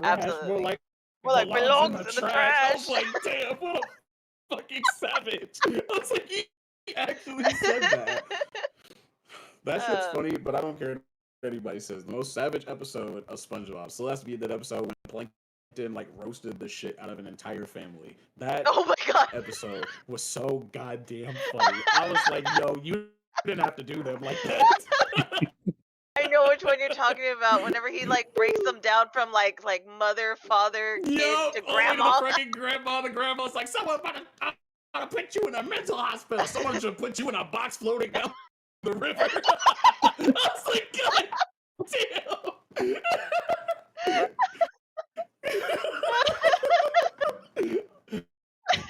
absolutely. More like belongs in the trash. I was like, damn, what a fucking savage. I was like, he actually said that. That shit's funny, but I don't care if anybody says. The most savage episode of SpongeBob still has to be that episode when Plankton like roasted the shit out of an entire family. That Oh my god. episode was so goddamn funny. I was like, yo, you didn't have to do them like that. I know which one you're talking about. Whenever he like breaks them down from like mother, father, kid to grandma. The freaking grandma. The grandma's like, someone's about to put you in a mental hospital. Someone should put you in a box floating down the river. I was like, god damn.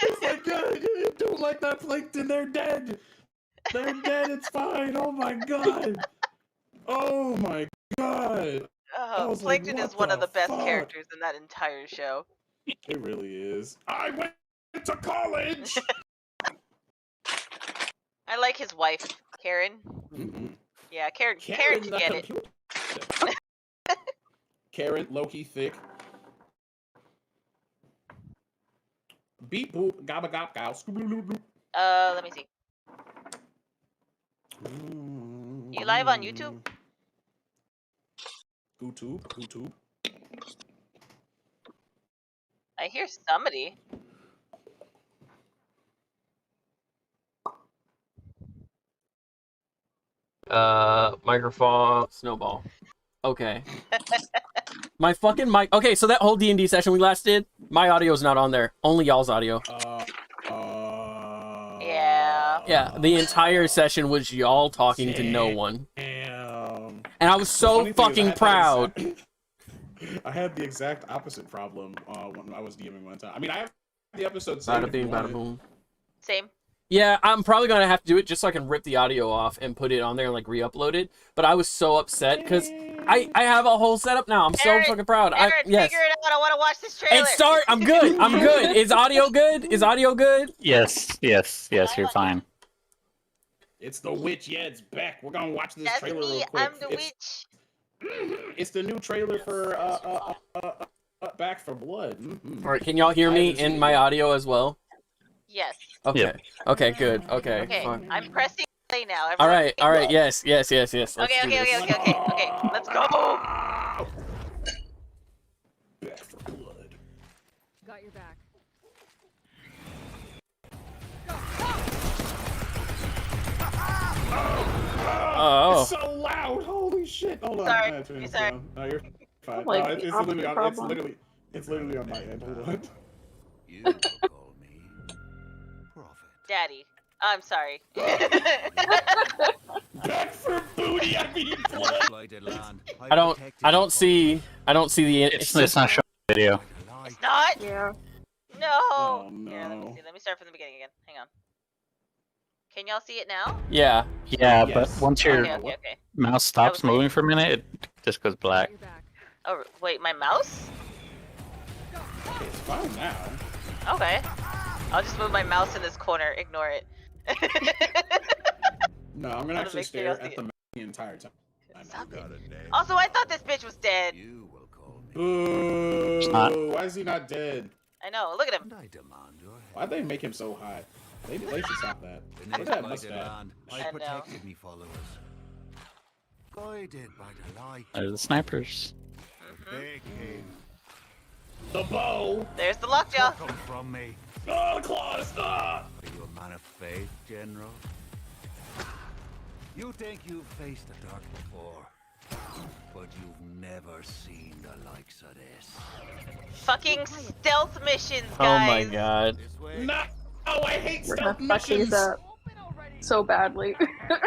It's like, God, you don't like that, Plankton. They're dead. They're dead. It's fine. Oh my god. Oh my god. Plankton like, is one of the best fuck? characters in that entire show. It really is. I went to college. I like his wife, Karen. Mm-hmm. Yeah, Karen can get it. Karen, Loki, thick. Beep boop, gabba gop gow. Let me see. You live on YouTube? YouTube. I hear somebody. Microphone snowball. Okay. My fucking mic. Okay, so that whole D&D session we last did, my audio is not on there. Only y'all's audio. Yeah. Yeah, the entire session was y'all talking to no one. Damn. And I was so fucking proud. I had the exact opposite problem when I was DMing one time. I mean, I have the episode Bada bing, bada boom. Same. Yeah, I'm probably gonna have to do it just so I can rip the audio off and put it on there and like re-upload it. But I was so upset because I have a whole setup now. I'm so fucking proud. Aaron, yes. figure it out. I want to watch this trailer. I'm good. I'm good. Is audio good? Is audio good? Yes, you're fine. It's the witch. Yeah, it's back. We're gonna watch this That's trailer me. real quick. I'm the witch. It's the new trailer for Back for Blood. All right, can y'all hear me in my audio as well? Yes. Okay. Yep. Okay. Good. Okay. Okay. Fine. I'm pressing play now. All right. All right. Yes. Yes. Yes. Yes. Let's Okay. do this. Okay. Let's go. Back for Blood. Got your back. Oh. It's so loud. Holy shit. Hold on. Sorry. I gotta turn this Sorry. down. No, you're fine. Like No, the it's opposite literally on. problem. It's literally on my end. Hold on. You call me Prophet. Daddy. I'm sorry. Back for booty. I mean blood. Blighted land. I don't see the. It's not showing video. It's not? Yeah. No. Oh, Here, let me no. see. Let me start from the beginning again. Hang on. Can y'all see it now? Yeah. Yeah, Yes. but once your Okay. mouse stops was moving for a minute, it just goes black. Got your back. Oh, wait, my mouse? It's fine now. Okay. I'll just move my mouse in this corner. Ignore it. No, I'm gonna Wanna actually make sure y'all stare see at the map the entire time. Stop it. Got a name. Also, I thought this bitch was dead. You will call me. Boo! not. Why is he not dead? I know. Look at him. And I demand your head. Why'd they make him so hot? They should stop that. In Look this at that blighted mustache. land, I I know. protected me followers. Guided by the light. There's the snipers. Big king. The bow! There's the lockjaw. Come from me. Oh, the claws! Ah! Are you a man of faith, General? You think you've faced the dark before, but you've never seen the likes of this. Fucking stealth missions, Oh my guys. god. This way. No! Oh, I hate We're stealth gonna fuck these missions! up so badly.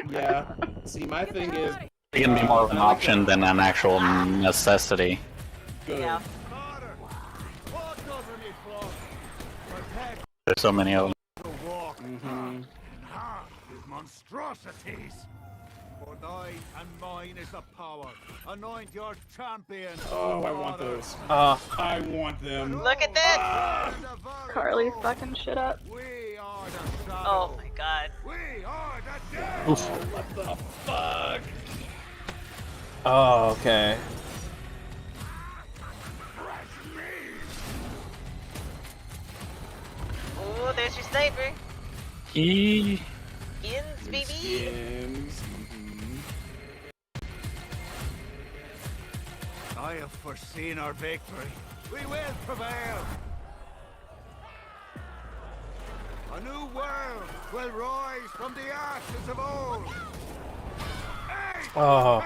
Yeah. See, my thing is It's gonna be more of an option than an actual necessity. good. Yeah. Carter, walk over me, Flock. Protect There's so many of them. the walk. Mm-hmm. Ha! With monstrosities. For thine and mine is the power. Anoint your champion. Oh, I want Father. those. I want them. Look at this. Carly fucking shit up. We are the shadow. Oh my god. We are the dead. What the fuck? Oh, okay. there's your sniper. E. Skins, baby. Skins. I have foreseen our victory. We will prevail. A new world will rise from the ashes of old. Oh.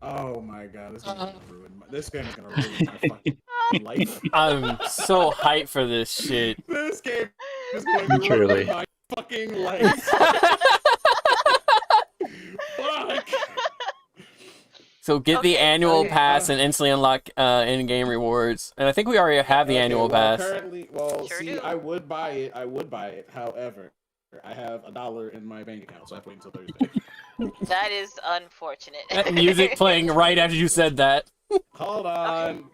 Oh my god, this game is gonna ruin my fucking life. I'm so hyped for this shit. This game is going to Truly. ruin my fucking life. Fuck. So get the Okay, annual okay. pass and instantly unlock in-game rewards. And I think we already have the annual pass. Currently, Sure see, do. I would buy it. However, I have $1 in my bank account, so I have to wait until Thursday. That is unfortunate. That music playing right after you said that. Hold on.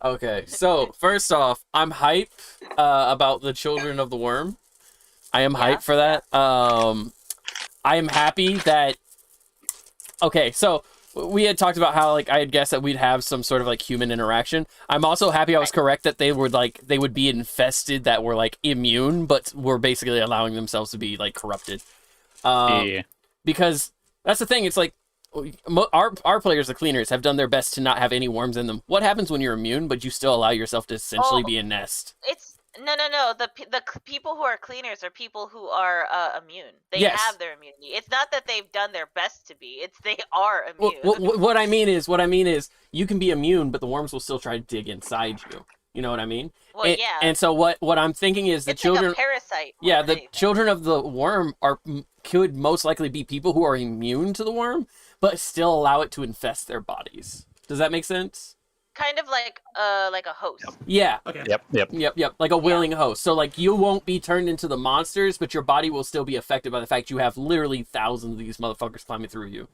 Okay, so first off, I'm hype about the Children of the Worm. I am hyped for that. I am happy that. Okay, so we had talked about how like I had guessed that we'd have some sort of like human interaction. I'm also happy I was correct that they would be infested, that were like immune, but were basically allowing themselves to be like corrupted. Yeah. Because that's the thing. It's like our players, the cleaners, have done their best to not have any worms in them. What happens when you're immune, but you still allow yourself to essentially be a nest? It's no. The people who are cleaners are people who are immune. They Yes. have their immunity. It's not that they've done their best to be. It's they are Well, immune. what I mean is you can be immune, but the worms will still try to dig inside you. You know what I mean? Well, and, yeah. And so what I'm thinking is the It's children. like a parasite. more Yeah, than the anything. children of the worm could most likely be people who are immune to the worm, but still allow it to infest their bodies. Does that make sense? Kind of like a host. Yeah. Okay. Yep. Like a willing host. So like you won't be turned into the monsters, but your body will still be affected by the fact you have literally thousands of these motherfuckers climbing through you.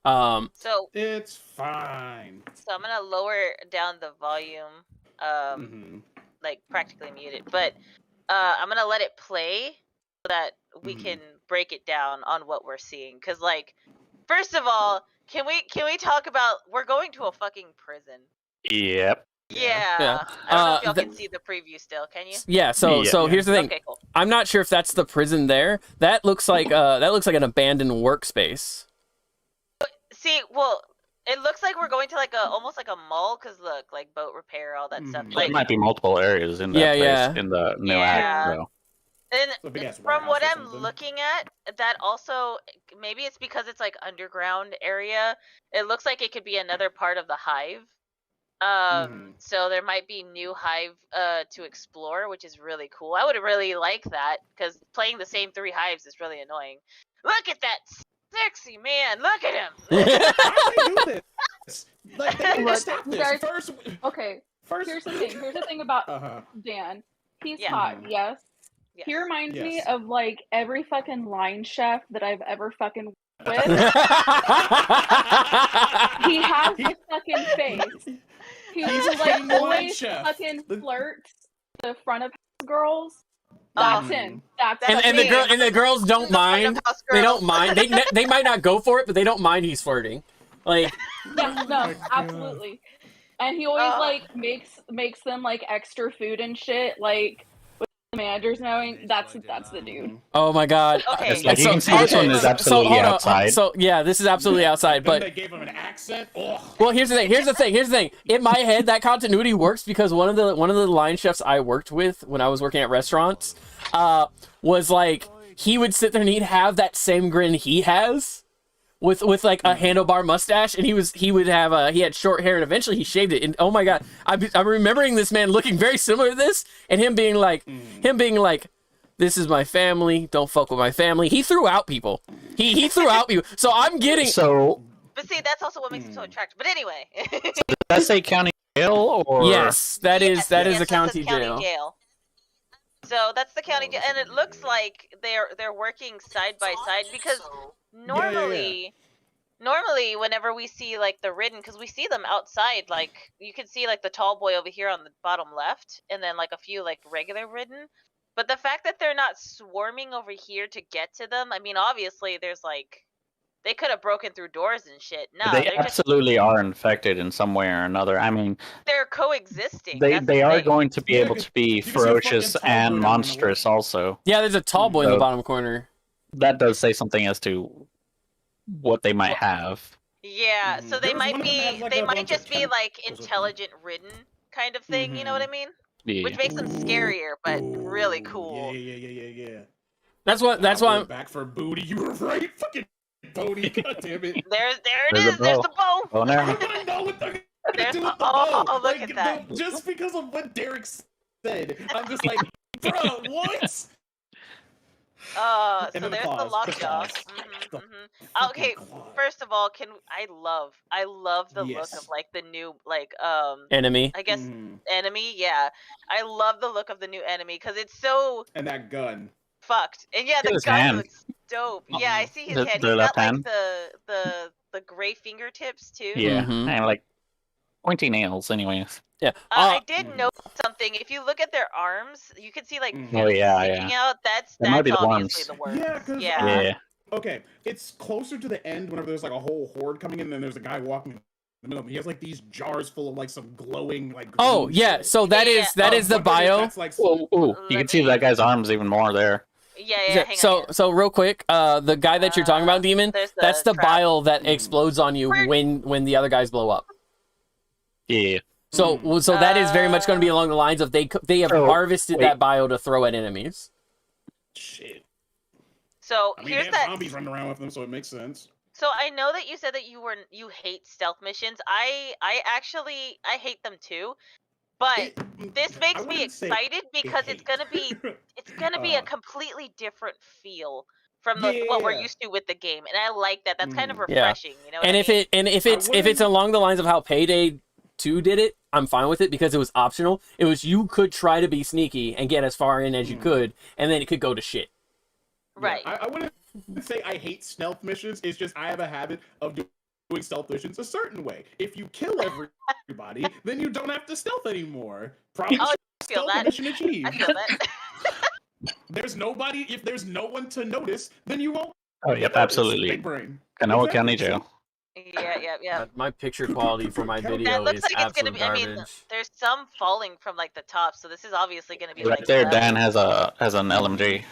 So It's fine. I'm gonna lower down the volume. Like practically mute it, but I'm gonna let it play so that we can break it down on what we're seeing. Cause like, first of all, can we talk about we're going to a fucking prison? Yep. Yeah. Yeah. I don't know if y'all can see the preview still. Can you? Yeah, so Yeah. here's the thing. Okay, cool. I'm not sure if that's the prison there. That looks like an abandoned workspace. See, well, it looks like we're going to like almost like a mall. Cause look, like boat repair, all that stuff. Mhm. There Like, might be multiple areas in that Yeah, place yeah. in the new Yeah. act. So. and It's a big-ass from what warehouse or I'm something. looking at, that also maybe it's because it's like underground area. It looks like it could be another part of the hive. So there might be new hive to explore, which is really cool. I would really like that because playing the same 3 hives is really annoying. Look at that sexy man! Look at him. How do they do this? Like, they need to Look, stop you this. guys- First, Okay, here's the thing about Dan. He's Yeah. hot, yes. Yes. He reminds me Yes. of like every fucking line chef that I've ever fucking with. He has a fucking face. He He's was a like king line always chef. fucking The- flirts the front of girls. That's Oh. him. That's That's and the me. girl and the girls don't The front of mind. house They girls. don't mind. They might not go for it, but they don't mind he's flirting. Like yeah, Oh no, my God. absolutely. And he always Oh. like makes them like extra food and shit, like with the managers knowing that's the dude. oh my god. Okay. It's like So- you can see this one is so absolutely hold on. outside. So yeah, this is absolutely outside. Then But they gave him an accent. Ugh. well, here's the thing. In my head, that continuity works because one of the line chefs I worked with when I was working at restaurants, was like he would sit there and he'd have that same grin he has, with like a handlebar mustache, and he had short hair, and eventually he shaved it. And oh my god, I'm remembering this man looking very similar to this, and him being like, this is my family. Don't fuck with my family. He threw out people. He threw out people. So I'm getting. So But see, that's also what makes him so attractive. But anyway. does that say county jail or? Yes, that is Yes, a it county says jail. So that's the county jail, and it looks like they're working side by side because normally whenever we see like the ridden, because we see them outside, like you can see like the tall boy over here on the bottom left, and then like a few like regular ridden. But the fact that they're not swarming over here to get to them, I mean, obviously there's like They could have broken through doors and shit. No, they they're just absolutely are infected in some way or another. I mean, they're coexisting. they That's the they are thing. going to be Yeah, able to be you can see a fucking ferocious tall boy and down in the monstrous also. Yeah, there's a tall boy in the So- bottom corner. That does say something as to what they might have. Yeah, so they There was might one of them that be had, like, they a might bunch of just be like tentacles or intelligent ridden kind of thing, you know what I mean? Yeah. Which makes them scarier, but really cool. Yeah. That's why We're I'm back for booty. You were right, fucking booty. God damn it. There it There's a is. There's bow. the bow. Oh I no. want to know what they're gonna There's do the- with the oh, bow. look Like, at that. just because of what Derek said, I'm just like, bro, what? So And then the there's the claws, the lockjaw. claws. The Okay, fucking claw. first of all, I love the look Yes. of like the new like enemy. I guess Mhm. enemy. Yeah, I love the look of the new enemy because it's so And that gun. fucked. And yeah, Look at the his gun hand. looks dope. Yeah, I see his The- hand. the He's left got like hand. the gray fingertips too. Yeah. Mhm. And like pointy nails, anyways. Yeah. I did Mhm. note something. If you look at their arms, you can see like Mhm. veins Oh, yeah, sticking out. That's That might be the obviously worms. the worms. Yeah, 'cause, Yeah. Yeah. Okay, it's closer to the end whenever there's like a whole horde coming in, and then there's a guy walking in the middle of them. He has like these jars full of like some glowing like. Oh green yeah, shit. so that Yeah, is that is the Wondering if bio. that's, like, Oh, ooh, you Let can see me- that guy's arms even more there. Yeah, hang So on. so real quick, the guy that you're talking about, Demon, There's that's the trap. bile that Mhm. explodes on you Where- when the other guys blow up. Yeah. So so that is very much going to be along the lines of they have So, harvested wait. that bio to throw at enemies. Shit. So I mean, here's they that. have zombies running around with them, so it makes sense. So I know that you said that you hate stealth missions. I actually hate them too. But this makes me wouldn't say excited because it's hate. gonna be a Uh, completely different feel from what we're Yeah. used to with the game, and I like that. That's kind of Mm. Yeah. refreshing, you know. What And I if mean? it and if I it's wouldn't- along the lines of how Payday 2 did it, I'm fine with it because it was optional. It was you could try to be sneaky and get as far in as you Mhm. could, and then it could go to shit. Right. I wouldn't say I hate stealth missions. It's just I have a habit of doing stealth missions a certain way. If you kill everybody, then you don't have to stealth anymore. Problem Oh, I feel stealth that. mission achieved. I feel that. There's nobody. If there's no one to notice, then you won't. Oh, be yep, noticed. absolutely. Big brain. Kanoa Exactly. County Jail. Yeah. My picture quality for my That video That looks is like it's gonna absolute be. I mean, garbage. there's some falling from like the top, so this is obviously gonna be Right like there, level. Dan has an LMG.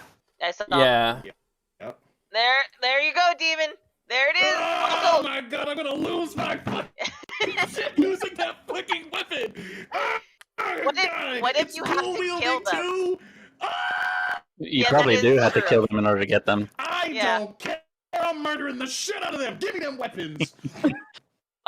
I saw. Yeah. Yep. There you go, demon. There it is. Oh Also, my god! I'm gonna lose my fucking shit using that fucking weapon. What if you have to dual-wielding kill them? too? Ah! You Yeah, probably that do is have to true. kill them in order to get them. I Yeah. don't care. I'm murdering the shit out of them. Give me them weapons.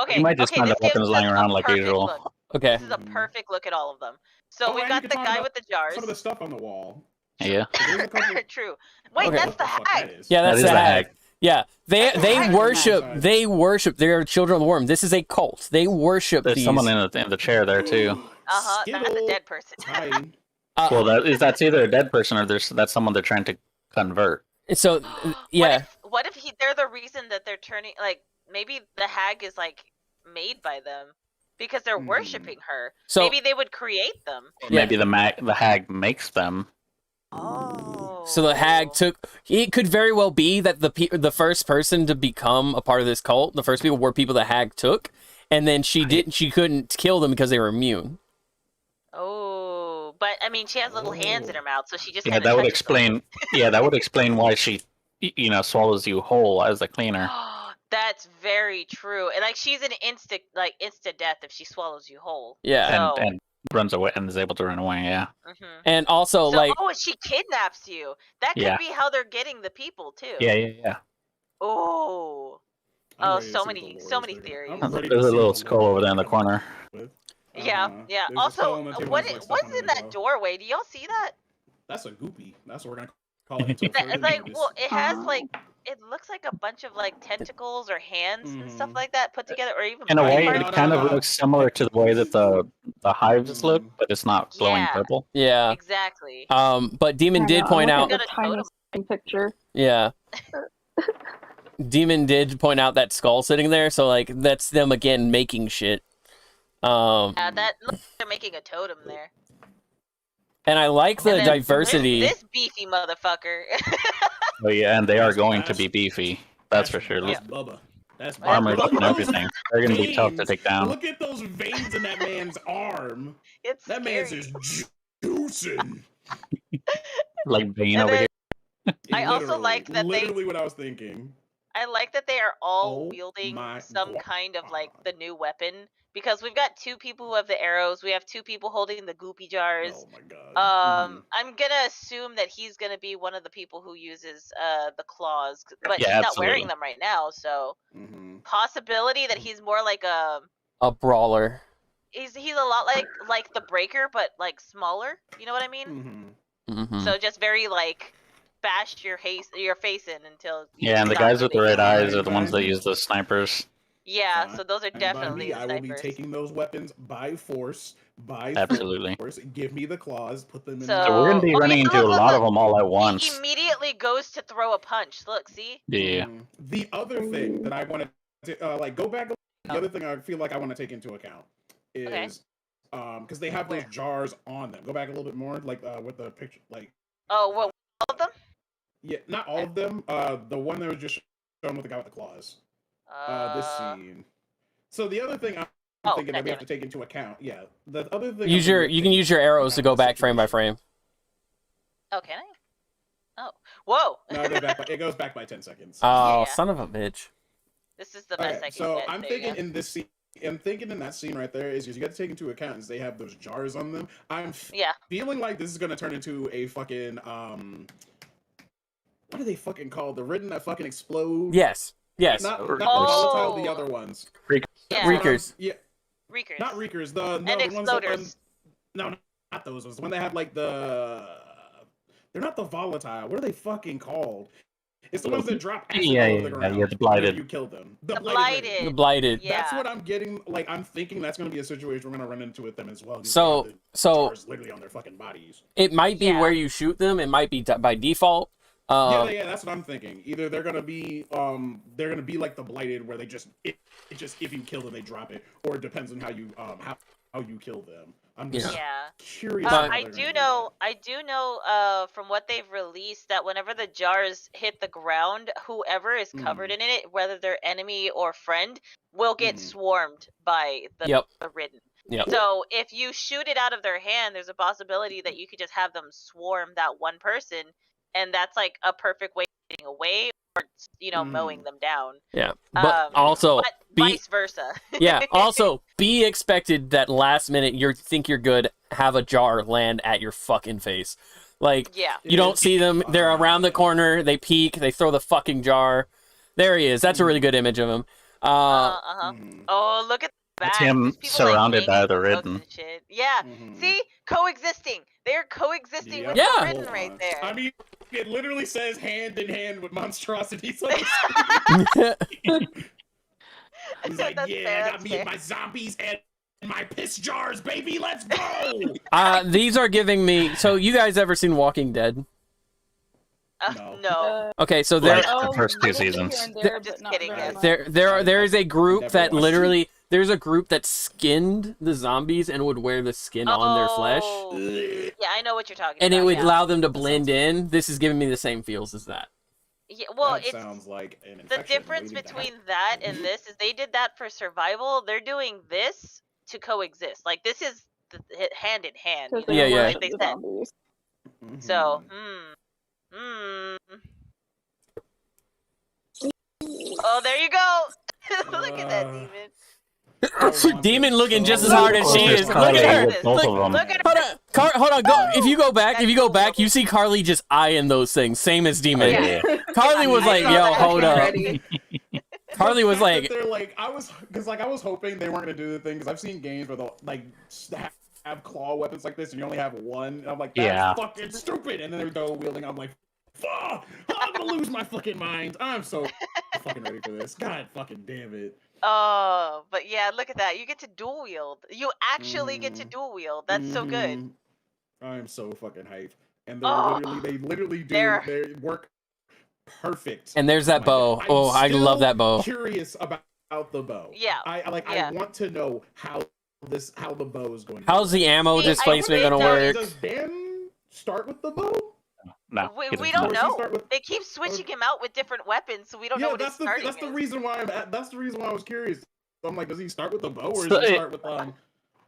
okay. You might just okay, find this the weapons gives lying us a around like perfect usual. look. Okay. This is a perfect look at all of them. So Oh, we've and got you the can talk guy about with the jars. Some of the stuff on the wall. Yeah. There's a couple. True. Wait, Okay. that's What the fuck hag. that is. Yeah, that's That is the the hag. hag. Yeah, they That's the hag. worship. They are children of the worm. This is a cult. They worship There's these. someone in the chair there too. That's a Skittle dead person. time. Well, that's either a dead person or that's someone they're trying to convert. So yeah, What if they're the reason that they're turning? Like maybe the hag is like made by them because they're Hmm. worshiping her. so Maybe they would create them. Yeah. Maybe the hag makes them. Oh. so the hag took. It could very well be that the first person to become a part of this cult, the first people were people the hag took, and then she couldn't kill them because they were immune. Oh, but I mean, she has little hands in her mouth, so she just Yeah, kinda that would touches them. explain. Yeah, that would explain why she, swallows you whole as a cleaner. That's very true. And like she's an insta death if she swallows you whole. Yeah, So- And runs away and is able to run away. Yeah. Mhm. and also So, like she kidnaps you. That could Yeah. be how they're getting the people too. Yeah. Oh. I'm Oh, ready to so see what many- the so lore many is there. theories. I'm ready to There's a see little what the skull lore over there in the is corner. with. Yeah. Uh-huh. Yeah. There's a skull Also, on the table what with, like, stuff what's under in the that door. doorway? Do y'all see that? That's a goopy. That's what we're gonna call it. until That, further it's like, notice. well, it has Oh. like, it looks like a bunch of like tentacles or hands and stuff Mhm. like that put together, or even In a Right, way, no, it no, kind of no. looks similar to the way that the hives look, but it's not glowing Yeah. purple. yeah. Exactly. But Demon I did know, point I'm out. looking at the Got a tiniest picture. Yeah. Demon did point out that skull sitting there, so like that's them again making shit. Yeah, that look, they're making a totem there. And I like the And then diversity. This beefy motherfucker. Oh yeah, and they are That's going to fast. be beefy. That's for sure. That's Bubba. That's Bubba. Armored Look up and at those everything. They're gonna be tough to veins. take down. Look at those veins in that man's arm. It's That scary. man's just juicing. Like Bane And over then- here. I also Literally, like that they- literally what I was thinking. I like that they are all Oh wielding my some kind of like God. the new weapon because we've got 2 people who have the arrows. We have 2 people holding the goopy jars. Oh my god. I'm gonna assume that he's gonna be one of the people who uses the claws, but Yeah, he's not wearing absolutely. them right now. So Mm-hmm. possibility that he's more like A brawler. he's a lot like the breaker, but like smaller. You know what I mean? Mm-hmm. Mm-hmm. So just very like bash your face in until you Yeah, and the stop guys with the what they red do. eyes are the ones that use the snipers. Yeah, so those are And by definitely me, the I will be snipers. taking those weapons by force. Absolutely. Force. Give me the claws. Put them in. So- So we're gonna be Oh, running yeah, into a look, lot look. of them all at He once. immediately goes to throw a punch. Look, see? Yeah. The other thing that I want to like go back. The other thing I feel like I want to take into account is Okay. because they have those jars on them. Go back a little bit more, like with the picture, like Oh, well, all of them? yeah, not all of them. The one that was just shown with the guy with the claws. This scene. So the other thing I'm Oh, thinking that we goddamn have to take into account, yeah, the other thing. You can use your arrows to go back frame by frame. Oh, can I? Oh. Whoa! No, it goes back by 10 seconds. Oh, Yeah. son of a bitch. This is the best I can so get. I'm There you thinking go. in this scene. I'm thinking in that scene right there is you got to take into account is they have those jars on them. I'm Yeah. feeling like this is gonna turn into a fucking what are they fucking called? The ridden that fucking explode. Yes. Yes. Not Oh. the volatile, the other ones. Yeah. Reekers. Yeah, Reekers. not reekers. And The ones that, exploders. no, not those ones. The one that have like the. They're not the volatile. What are they fucking called? It's the ones that drop acid Yeah, all yeah, over the yeah, ground. yeah, the blighted. when you kill them. The ridden. blighted. The blighted. Yeah. That's what I'm getting. Like, I'm thinking that's going to be a situation we're going to run into with them as well. because So- they have the so- jars literally on their fucking bodies. It might be Yeah. where you shoot them. It might be by default. Yeah, that's what I'm thinking. Either they're going to be, like the blighted, where they just, if you kill them, they drop it, or it depends on how you, how you kill them. I'm just Yeah. curious. But- how I they're do gonna know. I do know. From what they've released, that whenever the jars hit the ground, whoever is covered in it, whether they're enemy or friend, will get swarmed by the Yep. ridden. Yep. So if you shoot it out of their hand, there's a possibility that you could just have them swarm that one person, and that's like a perfect way of getting away or mowing them down. Yeah. But also But be vice versa. yeah. Also be expected that last minute you think you're good, have a jar land at your fucking face. Like Yeah. you don't see them. They're around the corner. They peek. They throw the fucking jar. There he is. That's a really good image of him. Oh, look at the That's back. him There's people, surrounded by hanging the from hooks ridden. and shit. Yeah. See, coexisting. They're coexisting with Yeah. the ridden right there. I mean, it literally says hand in hand with monstrosities. On the screen. He's like, That's yeah, fair, I got that's me fair. and my zombies and my piss jars, baby. Let's go. These are giving me. So you guys ever seen Walking Dead? No. No. Okay, so there Like the first 2 seasons. Just kidding, guys. there is a group Never that watched literally there's a group that skinned the zombies and would wear the skin on their flesh, Oh, yeah, I know what you're talking and about. it would yeah. allow them to blend in. This is giving me the same feels as that. Yeah, well, that it's sounds like an the infection difference waiting to between happen. that and this is they did that for survival. They're doing this to coexist. Like this is hand in hand. You know, Yeah, yeah. Like they said. Mhm. So, Oh, there you go. Look at that demon. Demon looking just as hard as she is. Look at her. With both of them. Look at Hold her. on, hold on. Go. If you go back, you see Carly just eyeing those things, same as Demon. Yeah. Carly was like, I saw "Yo, that hold up." already. Carly was like, they're like, I was hoping they weren't gonna do the thing because I've seen games where they'll like have claw weapons like this and you only have one. And I'm like, that's Yeah. fucking stupid. And then they're double wielding. I'm like, fuck, I'm gonna lose my fucking mind. I'm so fucking ready for this. God fucking damn it. Oh, but yeah, look at that. You get to dual wield. You actually get to Mhm. dual wield. That's so good. Mhm. I'm so fucking hyped. And Oh, they literally do they're- their work perfect. and there's that bow. I'm Oh, I love still that bow. Curious about the bow. Yeah, I yeah. want to know how the bow is going. How's the ammo See, I displacement really gonna don't- work? Does Dan start with the bow? No, We, he we does don't Or does not. he know. start with- They keep switching him out with different weapons, so we don't know Yeah, what his that's the starting that's the is. reason why that's the reason why I was curious. I'm like, does he start with the bow or So does he start with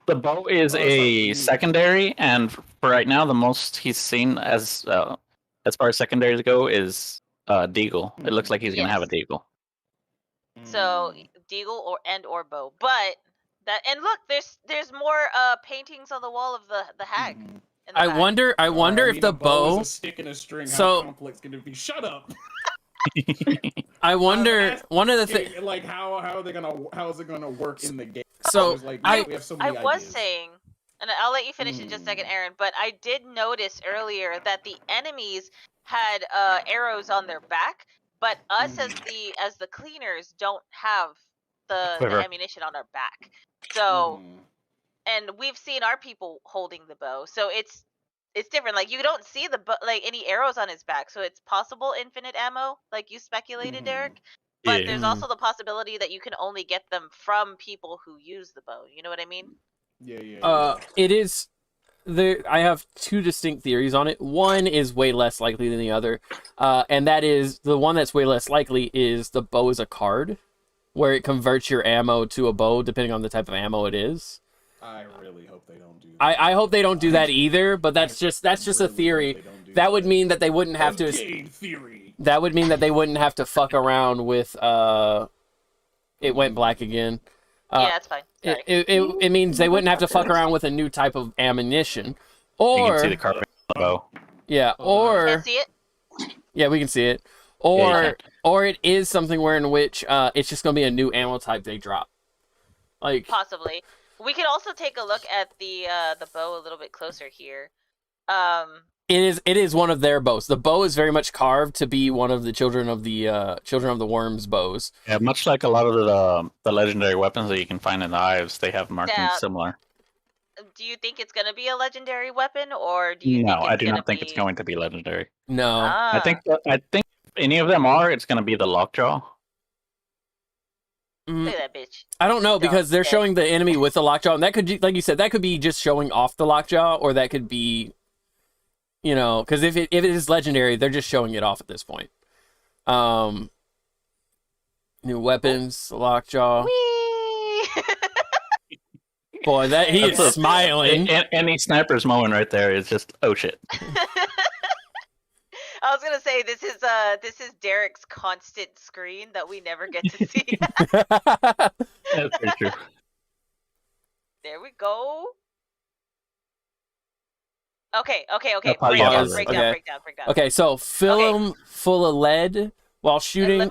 The bow is sorry, a mm. secondary, and for right now, the most he's seen as far as secondaries go is Deagle. It looks like he's gonna have a Yes. Deagle. So Deagle or bow, but that and look, there's more paintings on the wall of the hag. Mhm. In the I back. wonder I if mean, the a bow is bow. a stick and a string. So- How complex can it be? Shut up. I wonder asking, one of the things. like how is it gonna work in the game? So There's, like, I we have so I many was ideas. saying, and I'll let you finish in just a second, Aaron. But I did notice earlier that the enemies had arrows on their back, but us as the cleaners don't have the Quiver. ammunition on our back. So Mhm. and we've seen our people holding the bow, so it's different. Like you don't see the like any arrows on his back, so it's possible infinite ammo, like you speculated, Mhm. Derek. But Yeah. there's Mhm. also the possibility that you can only get them from people who use the bow. You know what I mean? Yeah. It is there. I have two distinct theories on it. One is way less likely than the other, and that is the one that's way less likely is the bow is a card, where it converts your ammo to a bow depending on the type of ammo it is. I really hope they don't do that. I hope they don't do that either, but that's just a really theory. hope they don't do That would mean that they wouldn't have to. Jade theory. That would mean that they wouldn't have to fuck around with it went black again. Yeah, that's fine. Sorry. It means they wouldn't have to fuck around with a new type of ammunition. You Or can see the carpet on the bow. yeah, Can't or see it. yeah, we can see it. Yeah, you Or can. or it is something where in which it's just gonna be a new ammo type they drop. Like Possibly. We could also take a look at the bow a little bit closer here. it is one of their bows. The bow is very much carved to be one of the children of the worms bows. Yeah, much like a lot of the legendary weapons that you can find in the hives, they have markings Yeah. similar. Do you think it's gonna be a legendary weapon, or do you No, think it's I do gonna not think it's be- going to be legendary. No. Ah, I think if any of them are, it's going to be the lockjaw. Mm, look at that bitch. I don't know because they're Okay. showing the enemy with the lockjaw, and that could, like you said, that could be just showing off the lockjaw, or that could be, because if it is legendary, they're just showing it off at this point. New weapons, lockjaw. Whee! Boy, that he That's is a- smiling. Any sniper's moment right there is just, oh shit. I was gonna say this is Derek's constant screen that we never get to see. That's very true. There we go. Okay. Pause. Breakdown. Okay, so fill them full of lead while shooting.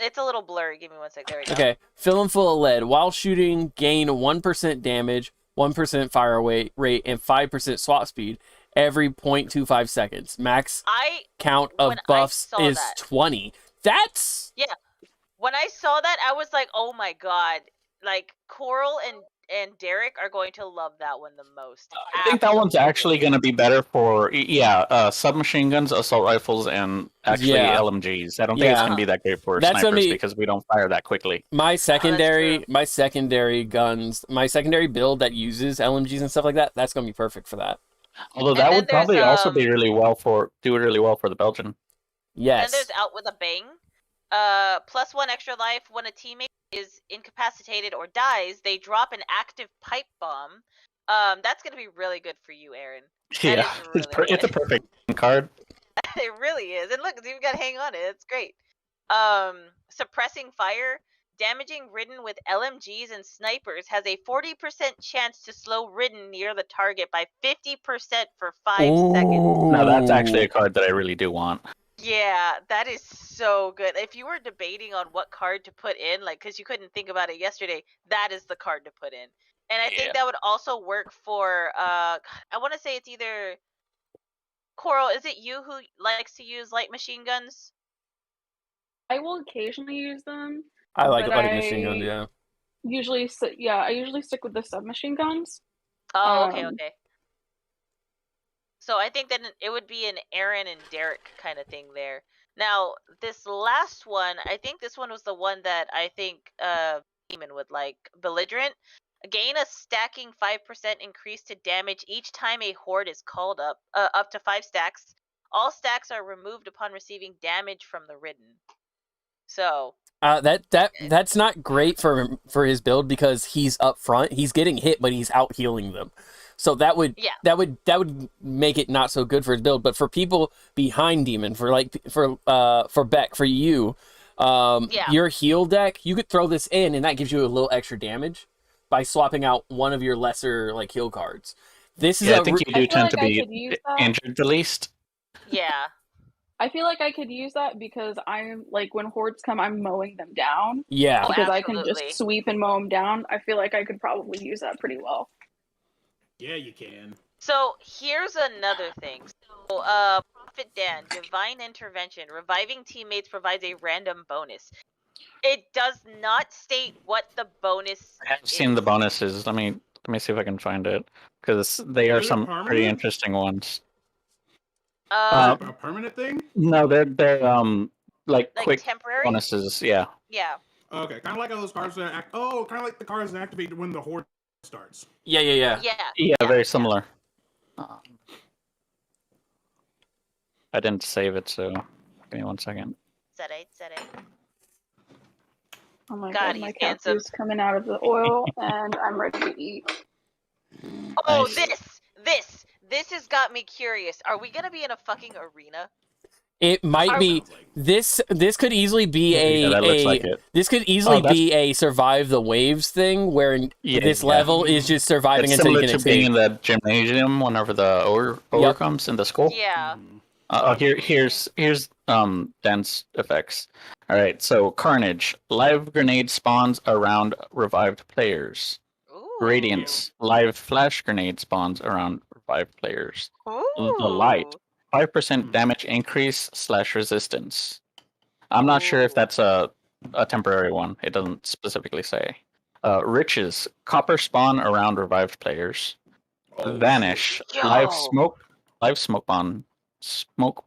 It's a little blurry. Give me 1 sec. There we go. Okay, fill them full of lead while shooting. Gain 1% damage, 1% fire rate, and 5% swap speed every 0.25 seconds. Max count of when I buffs saw is that- 20. That's When I saw that, I was like, "Oh my god!" Like Coral and Derek are going to love that one the most. I think that one's actually going to be better for, submachine guns, assault rifles, and actually Yeah. LMGs. I don't think it's Yeah. going to be that great for That's gonna snipers be- because we don't fire that quickly. my secondary true. my secondary build that uses LMGs and stuff like that. That's gonna be perfect for that. Although And that then would probably there's, also be really well for the Belgian. And Yes. there's Out with a Bang. +1 extra life when a teammate is incapacitated or dies. They drop an active pipe bomb. That's gonna be really good for you, Aaron. Yeah, is really it's a perfect card. It really is. And look, it's even got hang on it. It's great. Suppressing fire. Damaging Ridden with LMGs and snipers has a 40% chance to slow Ridden near the target by 50% for 5 seconds. Now that's actually a card that I really do want. Yeah, that is so good. If you were debating on what card to put in, like, because you couldn't think about it yesterday, that is the card to put in. And I think Yeah. that would also work for, I want to say it's either Coral. Is it you who likes to use light machine guns? I will occasionally use them. I like but light machine guns. I- Yeah. I usually stick with the submachine guns. Oh, okay. Um, So I think that it would be an Aaron and Derek kind of thing there. Now, this last one, I think this one was the one that I think Demon would like. Belligerent. Gain a stacking 5% increase to damage each time a horde is called up to 5 stacks. All stacks are removed upon receiving damage from the ridden. So That's not great for his build because he's up front. He's getting hit, but he's out healing them. So that would make it not so good for his build. But for people behind Demon, for Beck, for you, your heal deck, you could throw this in, and that gives you a little extra damage by swapping out one of your lesser like heal cards. This is I think you do tend to be injured the least. Yeah. I feel like I could use that because I'm like when hordes come, I'm mowing them down. Yeah. Because I can just sweep and mow them down. I feel like I could probably use that pretty well. Yeah, you can. So here's another thing. So, Prophet Dan, Divine Intervention, reviving teammates provides a random bonus. It does not state what the bonus. I have seen the bonuses. Let me see if I can find it because they are some pretty interesting ones. A permanent thing? No, they're like quick temporary bonuses. Yeah. Yeah. Okay, kind of like those cards that kind of like the cards that activate when the horde starts. Yeah. Yeah, very similar. I didn't save it, so give me 1 second. Set it. Oh my god, my cat food's coming out of the oil, and I'm ready to eat. Oh, Nice. this has got me curious. Are we gonna be in a fucking arena? It might be. This could easily be this could easily be a survive the waves thing where this level is just surviving until you can escape. Being in the gymnasium whenever the ogre comes in the school. Yeah. Here's dense effects. All right, so Carnage, live grenade spawns around revived players. Ooh. Radiance, live flash grenade spawns around revived players. Ooh. The Light, 5% damage increase / resistance. I'm not sure if that's a temporary one. It doesn't specifically say. Riches, copper spawn around revived players. Vanish, live smoke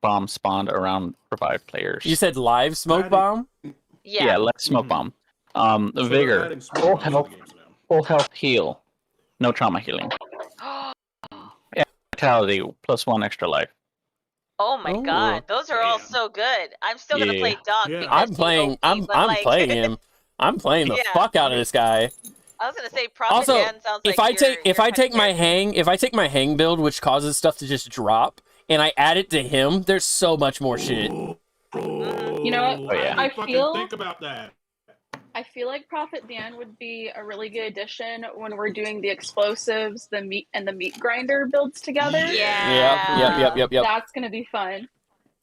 bomb spawned around revived players. You said live smoke bomb? Yeah, live smoke bomb. Vigor, full health heal, no trauma healing. Vitality, +1 extra life. Oh my god, those are all so good. I'm still gonna play Doc. Yeah. Because I'm playing. I'm playing him. I'm playing the Yeah. fuck out of this guy. I was gonna say Prophet Also, Dan sounds like if I take my hang build, which causes stuff to just drop, and I add it to him, there's so much more shit. You know what? I feel think about that. I feel like Prophet Dan would be a really good addition when we're doing the explosives, the meat grinder builds together. Yeah. Yep. That's gonna be fun.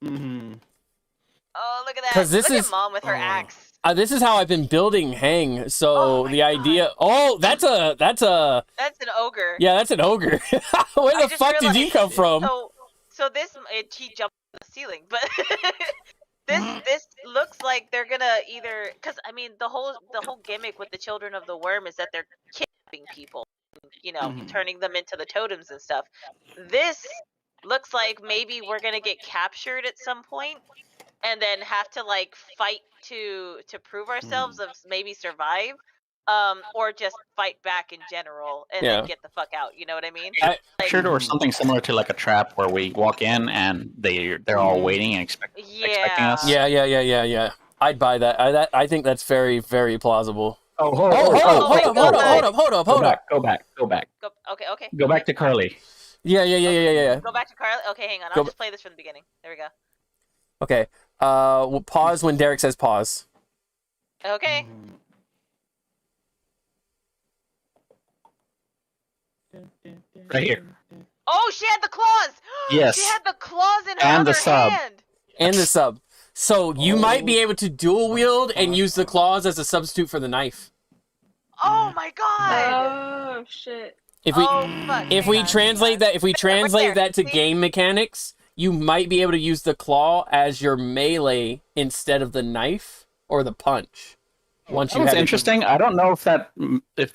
Mm-hmm. Oh, look at that! 'Cause this look is- at Mom with her axe. This is how I've been building hang. So the idea. Oh, that's an ogre. Yeah, that's an ogre. Where the fuck did he come from? So this he jumped on the ceiling, but this looks like they're gonna either because I mean the whole gimmick with the Children of the Worm is that they're kidnapping people, turning them into the totems and stuff. This looks like maybe we're gonna get captured at some point and then have to like fight to prove ourselves of maybe survive. Or just fight back in general and then get the fuck out. You know what I mean? Captured or something similar to like a trap where we walk in and they're all waiting and expecting us. Yeah. I'd buy that. I think that's very, very plausible. Hold up. Go back. Okay. Go back to Carly. Yeah. Go back to Carly. Okay, hang on. I'll just play this from the beginning. There we go. Okay. We'll pause when Derek says pause. Okay. Right here. Oh, she had the claws! Yes. She had the claws in her And other the sub. hand! And the sub. So you might be able to dual wield and use the claws as a substitute for the knife. Oh my god! Oh shit. If we translate that to game mechanics, you might be able to use the claw as your melee instead of the knife or the punch. Once you That's have interesting. I don't know if that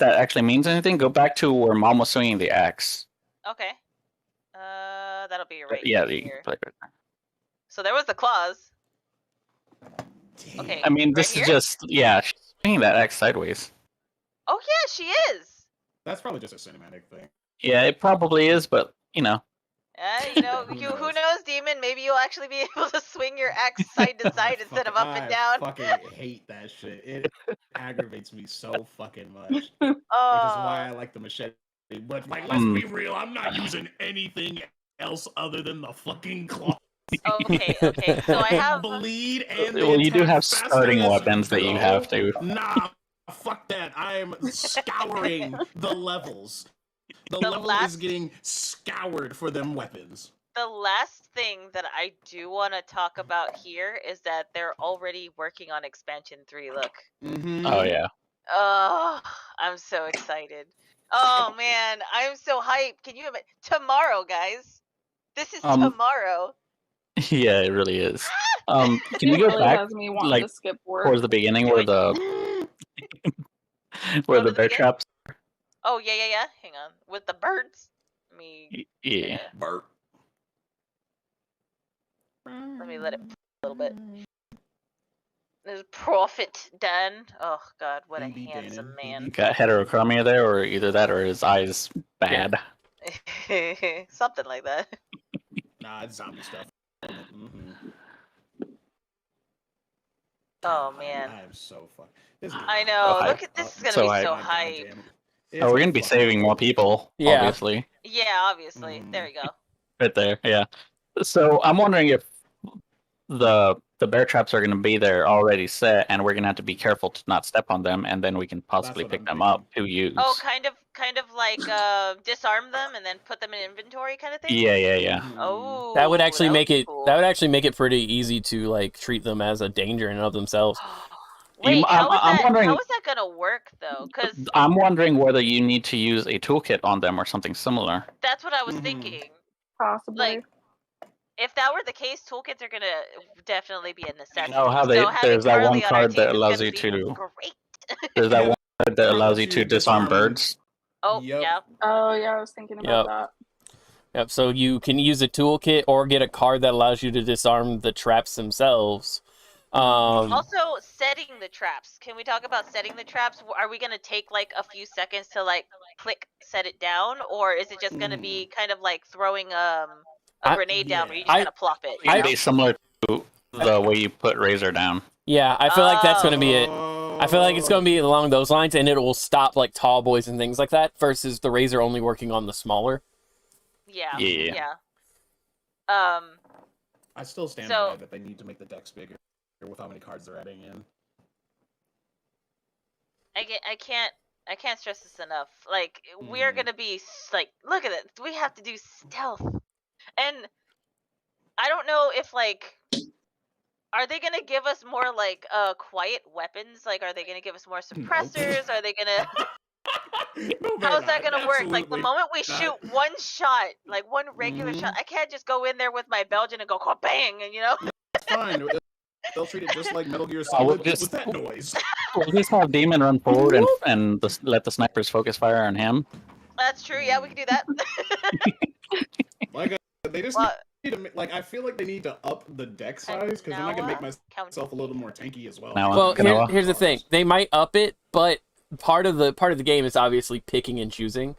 actually means anything. Go back to where Mom was swinging the axe. Okay. That'll be right Yeah, here. right there. So there was the claws. Okay. I mean, right this here? is just she's swinging that axe sideways. Oh yeah, she is. That's probably just a cinematic thing. Yeah, it probably is, but You know, Who who knows? knows, Demon? Maybe you'll actually be able to swing your axe side to side instead of up and down. I fucking hate that shit. It aggravates me so fucking much. Which is why I Oh, like the machete. But like, let's be real, I'm not using anything else other than the fucking claw. okay. So I have. bleed and Well, you do attack have faster starting as weapons that you have go. to. Nah, fuck that. I'm scouring the levels. The The level last- is getting scoured for them weapons. The last thing that I do want to talk about here is that they're already working on expansion 3. Look. Mm-hmm. Oh yeah. Oh, I'm so excited. Oh man, I'm so hyped. Can you imagine? Tomorrow, guys. This is tomorrow. Yeah, it really is. Can It you go really back has me wanting like, to skip work. towards the beginning where the Go to the bear beginning? traps? Oh yeah. Hang on. With the birds. Yeah. Bert. Let me let it a little bit. There's Prophet Dan. Oh god, what a BB handsome Danon, man. Got heterochromia there, or either that or his eyes bad. Something like that. Nah, it's zombie stuff. Mm-hmm. Oh man. I am so fucked. I know. So Look hyped. at this is gonna So be hyped. so hype. Oh, we're gonna be saving more people, Yeah. obviously. Yeah, obviously. There you go. Right there, yeah. So I'm wondering if the bear traps are gonna be there already set, and we're gonna have to be careful to not step on them, and then we can possibly what pick I'm them thinking. up to use. Oh, kind of like disarm them and then put them in inventory kind of thing? Yeah. Oh. That would actually make it. cool. That would actually make it pretty easy to like treat them as a danger in and of themselves. Wait, I'm wondering- how is that gonna work though? Because I'm wondering whether you need to use a toolkit on them or something similar. that's what I was Mhm. thinking. Possibly. Like, if that were the case, toolkits are gonna definitely be a necessity. know how So having there's that one Carly on our card that team is allows gonna you be to- Great. There's that Yeah, one card that it allows lets you you to disarm disarm- birds. Oh, Yep. yeah. Oh yeah, I was thinking about that. Yep. So you can use a toolkit or get a card that allows you to disarm the traps themselves. Also, setting the traps. Can we talk about setting the traps? Are we gonna take like a few seconds to like click set it down, or is it just gonna be kind of like throwing a grenade down where you just kind of plop it? It can be similar to the way you put Razor down. Yeah, I feel like that's gonna be it. I feel like it's gonna be along those lines, and it will stop like tall boys and things like that. Versus the Razor only working on the smaller. Yeah. Yeah. I still stand So- by that they need to make the decks bigger with how many cards they're adding in. I can't stress this enough. Like, we are gonna be like, look at it. We have to do stealth, and I don't know if like, are they gonna give us more like quiet weapons? Like, are they gonna give us more suppressors? Are they gonna? No, How is they're that not. gonna work? Like, the Absolutely moment we not. shoot one shot, like one regular shot, I can't just go in there with my Belgian and go bang, and you know. It's fine. They'll treat it just like Metal Gear I would Solid just- with that noise. We'll just have Demon run forward and let the snipers focus fire on him. That's true. Yeah, we can do that. Like, they just Well, need to like. I feel like they need to up the deck size because then I can make count. myself a little more tanky as well. Now, Well, Kanoa. here's the thing: they might up it, but part of the game is obviously picking and choosing,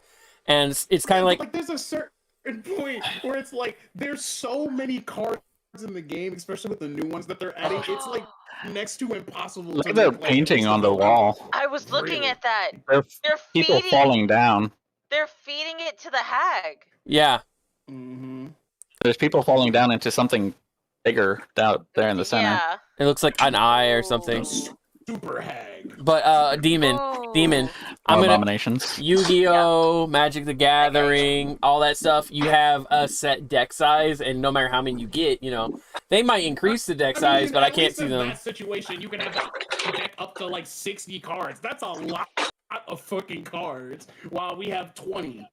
and it's kind of like there's a certain point where it's like there's so many cards in the game, especially with the new ones that they're adding. It's like next to impossible. Look to at the make, like, painting most on of the them. wall. I was looking Really? at that. They're They're people feeding. falling down. They're feeding it to the hag. yeah. Mm-hmm. There's people falling down into something bigger out there in the center. Yeah. It looks like an eye or something. Super hag. But demon, Ooh. I'm gonna Abominations. Yu-Gi-Oh, Magic the Gathering, all that stuff. You have a set deck size, and no matter how many you get, you know, they might increase the deck size, but I at can't least see in them. that situation, you can have the deck up to like 60 cards. That's a lot of fucking cards. While we have 20.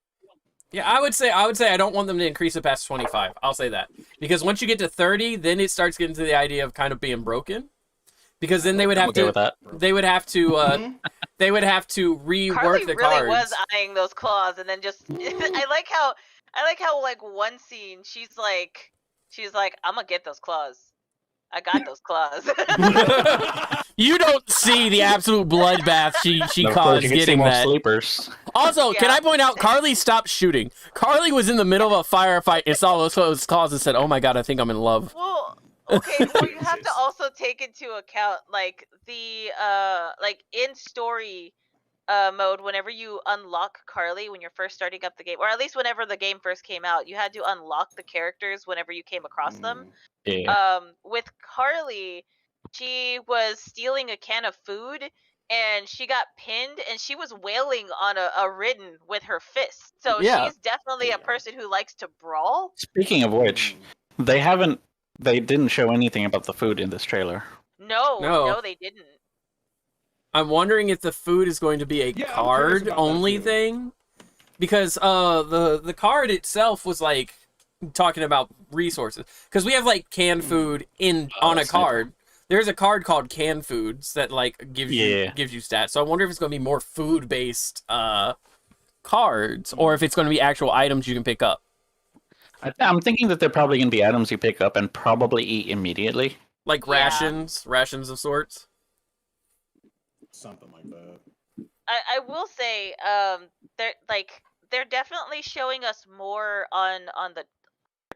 Yeah, I would say I don't want them to increase it past 25. I'll say that. Because once you get to 30, then it starts getting to the idea of kind of being broken. Because then they would I'm have okay to with that. they would have to rework Carly the really cards. was eyeing those claws, and then just I like how like one scene she's like I'm gonna get those claws. I got those claws. You don't see the absolute bloodbath she And of course, caused you can see getting more that. sleepers. Also, can Yeah. I point out, Carly stopped shooting. Carly was in the middle of a firefight and saw those claws and said, "Oh my god, I think I'm in love." Well, okay, well you have to Jesus. also take into account like the like in story mode whenever you unlock Carly when you're first starting up the game, or at least whenever the game first came out, you had to unlock the characters whenever you came across them. Yeah. With Carly, she was stealing a can of food and she got pinned and she was wailing on a ridden with her fist. So Yeah. she's definitely a person who likes to brawl. Speaking of which, they didn't show anything about the food in this trailer. No, they didn't. I'm wondering if the food is going to be a Yeah, I'm curious card about that only too. thing, because the card itself was like talking about resources, because we have like canned food on a that's card. There's a card called canned foods that like gives you stats. So I wonder if it's going to be more food based cards, or if it's going to be actual items you can pick up, I'm thinking that they're probably going to be items you pick up and probably eat immediately. like Yeah. rations of sorts. Something like that. I will say, they're definitely showing us more on the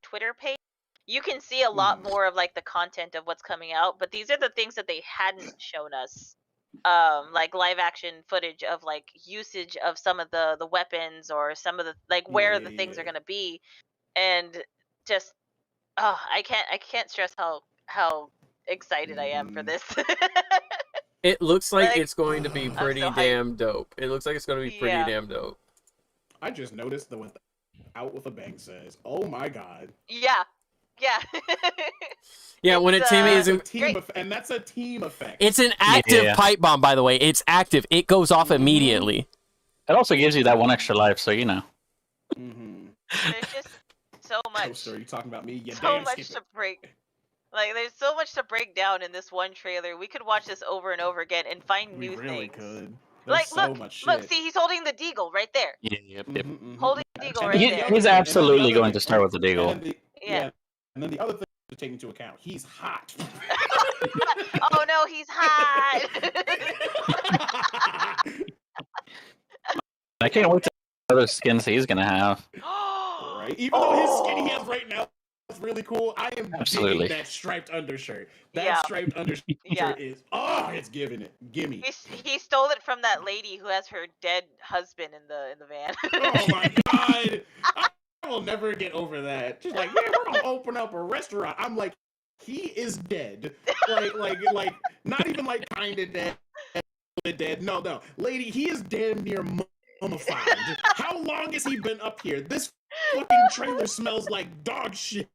Twitter page. You can see a lot more of like the content of what's coming out, but these are the things that they hadn't shown us. Like live action footage of like usage of some of the weapons, or some of the like where the things are gonna be, and just I can't stress how excited I am for this. It looks like Like, it's going to be pretty so hyped. damn dope. It looks like it's going to be pretty Yeah. damn dope. I just noticed that with out with a bang says, "Oh my god." Yeah. Yeah, when It's, a team That's is a team and that's a team effect. it's an active Yeah. pipe bomb, by the way. It's active. It goes off immediately. It also gives you that one extra life, so you know. There's just so much. Toaster, are you talking about me? You So damn much skip to break. Like, there's so much to break down in this one trailer. We could watch this over and over again and find it. We new really things. could. There's Like, so look, much shit. look, see, he's holding the deagle right there. Yep. Holding the deagle And right then there. the other He's thing- absolutely and then the going other to start with the thing- deagle. and then Yeah. And then the other thing to take into account, he's hot. Oh no, he's hot. I can't wait to see what other skins he's going to have. Right? Even though his skin he has right now is really cool, I am Absolutely. digging that striped undershirt. That Yeah. striped undershirt Yeah. is it's giving it. Gimme. He stole it from that lady who has her dead husband in the van. Oh my god. I will never get over that. Just like, yeah, we're gonna open up a restaurant. I'm like, he is dead. Like not even like kinda dead. No. Lady, he is damn near mummified. How long has he been up here? This fucking trailer smells like dog shit.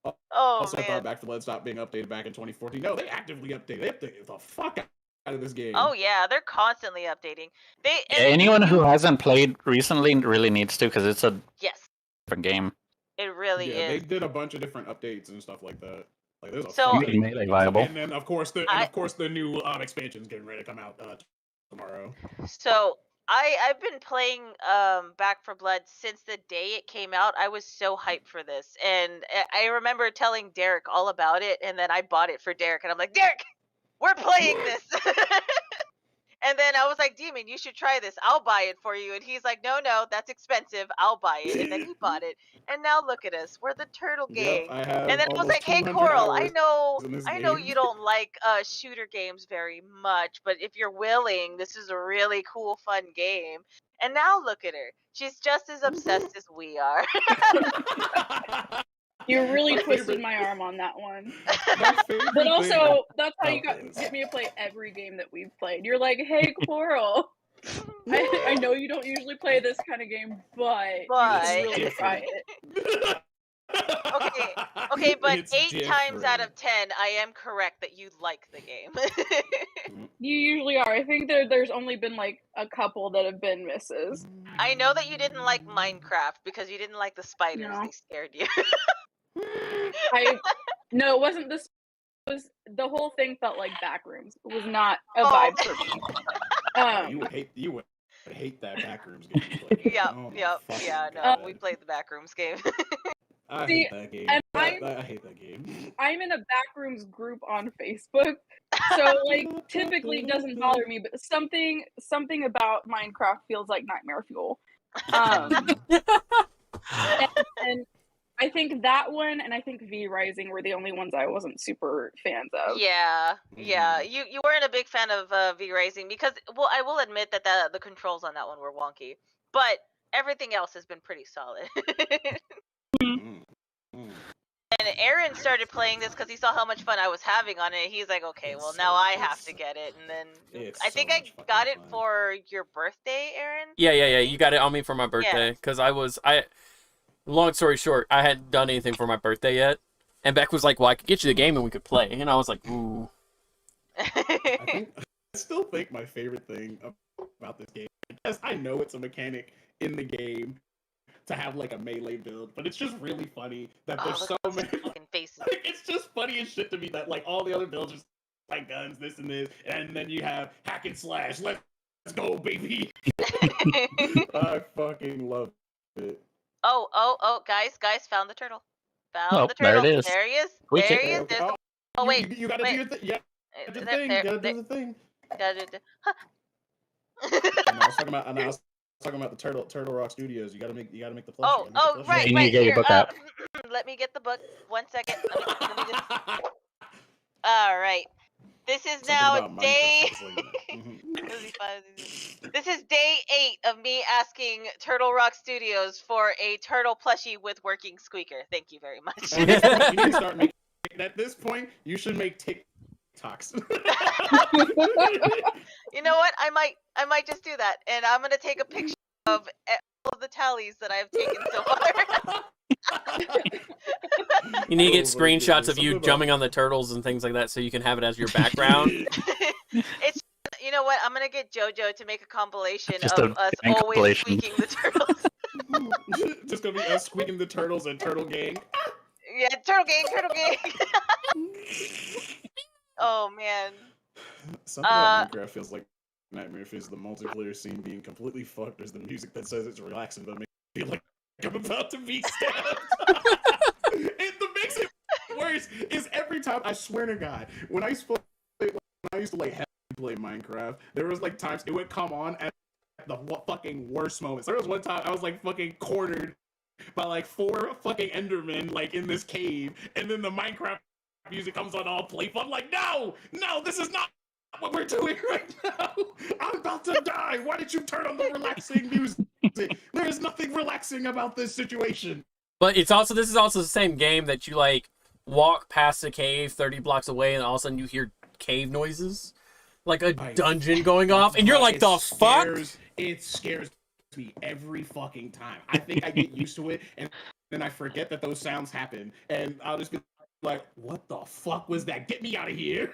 Oh Also, I man. thought Back 4 Blood stopped being updated back in 2014. No, they actively updated. They updated the fuck out of this game. Oh yeah, they're constantly updating. Yeah, anyone who hasn't played recently really needs to, because it's a Yes, different game. it really yeah, they is. did a bunch of different updates and stuff like that. Like there's a So- fucking- Making Melee viable. And then of course the new expansion's getting ready to come out tomorrow. So I've been playing Back 4 Blood since the day it came out. I was so hyped for this, and I remember telling Derek all about it, and then I bought it for Derek, and I'm like, Derek, we're playing this. And then I was like, Demon, you should try this. I'll buy it for you. And he's like, no, that's expensive. I'll buy it. And then he bought it. And now look at us. We're the Turtle Gang. Yep, I have And then I was almost like, hey 200 Coral, hours in this I know game. you don't like shooter games very much, but if you're willing, this is a really cool, fun game. And now look at her. She's just as obsessed as we are. You really My twisted favorite- my arm on that one. My favorite But thing also, that's how you about this. get me to play every game that we've played. You're like, hey, Coral, I know you don't usually play this kind of game, but you But- should really try it. Okay, but It's 8 times out different. of 10, I am correct that you like the game. You usually are. I think there's only been like a couple that have been misses. I know that you didn't like Minecraft because you didn't like the spiders. No. They scared you. No, it wasn't this. It was the whole thing felt like Backrooms. It was not a Oh. vibe for me. You would hate that Backrooms game. you played. Yep, Oh my yep, fucking yeah, no, God. we played the Backrooms game. I See, hate that game. and I hate that game. I'm in a backrooms group on Facebook, so like typically it doesn't bother me, but something about Minecraft feels like nightmare fuel. And I think that one and I think V Rising were the only ones I wasn't super fans of. Yeah. You weren't a big fan of V Rising because, well, I will admit that the controls on that one were wonky, but everything else has been pretty solid. Mm. Mm. And Aaron started playing this because he saw how much fun I was having on it. He's like, okay, well, now I have to get it. And then I think I got it for your birthday, Aaron. Yeah. You got it on me for my birthday because long story short, I hadn't done anything for my birthday yet, and Beck was like, "Well, I could get you the game and we could play," and I was like, "Ooh." I still think my favorite thing about this game, because I know it's a mechanic in the game to have like a melee build, but it's just really funny that there's so many fucking faces. Like, it's just funny as shit to me that like all the other builds just like guns, this and this, and then you have hack and slash. Let's go, baby! I fucking love it. Oh, guys, found the turtle. Found the there turtle. it is. There he is. We There can- he is. There's the... Oh, wait. You gotta do your thing. Yeah, do the thing. You gotta do the thing. Gotta do the... I was talking about the Turtle Rock Studios. You gotta make the plushie. Oh, right. You need to get your Here, book out. let me get the book. 1 second. Let me just... All right. This is now day... This is day 8 of me asking Turtle Rock Studios for a turtle plushie with working squeaker. Thank you very much. You need to start making. At this point, you should make TikToks. You know what? I might just do that, and I'm gonna take a picture of all of the tallies that I've taken so far. You need to get screenshots of you jumping on the turtles and things like that, so you can have it as your background. It's, you know what? I'm gonna get JoJo to make a compilation Just of a us fan always compilation. squeaking the turtles. Just gonna be us squeaking the turtles and Turtle Gang. Yeah, turtle gang. Oh man. Something about Minecraft feels like nightmare. Feels the multiplayer scene being completely fucked. There's the music that says it's relaxing, but makes me feel like I'm about to be stabbed. And the makes it worse is every time, I swear to God, when I used to like heavily play Minecraft, there was like times it would come on at the fucking worst moments. There was one time I was like fucking cornered by like 4 fucking Endermen like in this cave, and then the Minecraft music comes on all playful. I'm like, no, this is not what we're doing right now. I'm about to die. Why did you turn on the relaxing music? There is nothing relaxing about this situation. But this is also the same game that you like walk past a cave 30 blocks away, and all of a sudden you hear cave noises, like a dungeon going off, and you're like, the fuck? It scares me every fucking time. I think I get used to it, and then I forget that those sounds happen, and I'll just be like, what the fuck was that? Get me out of here.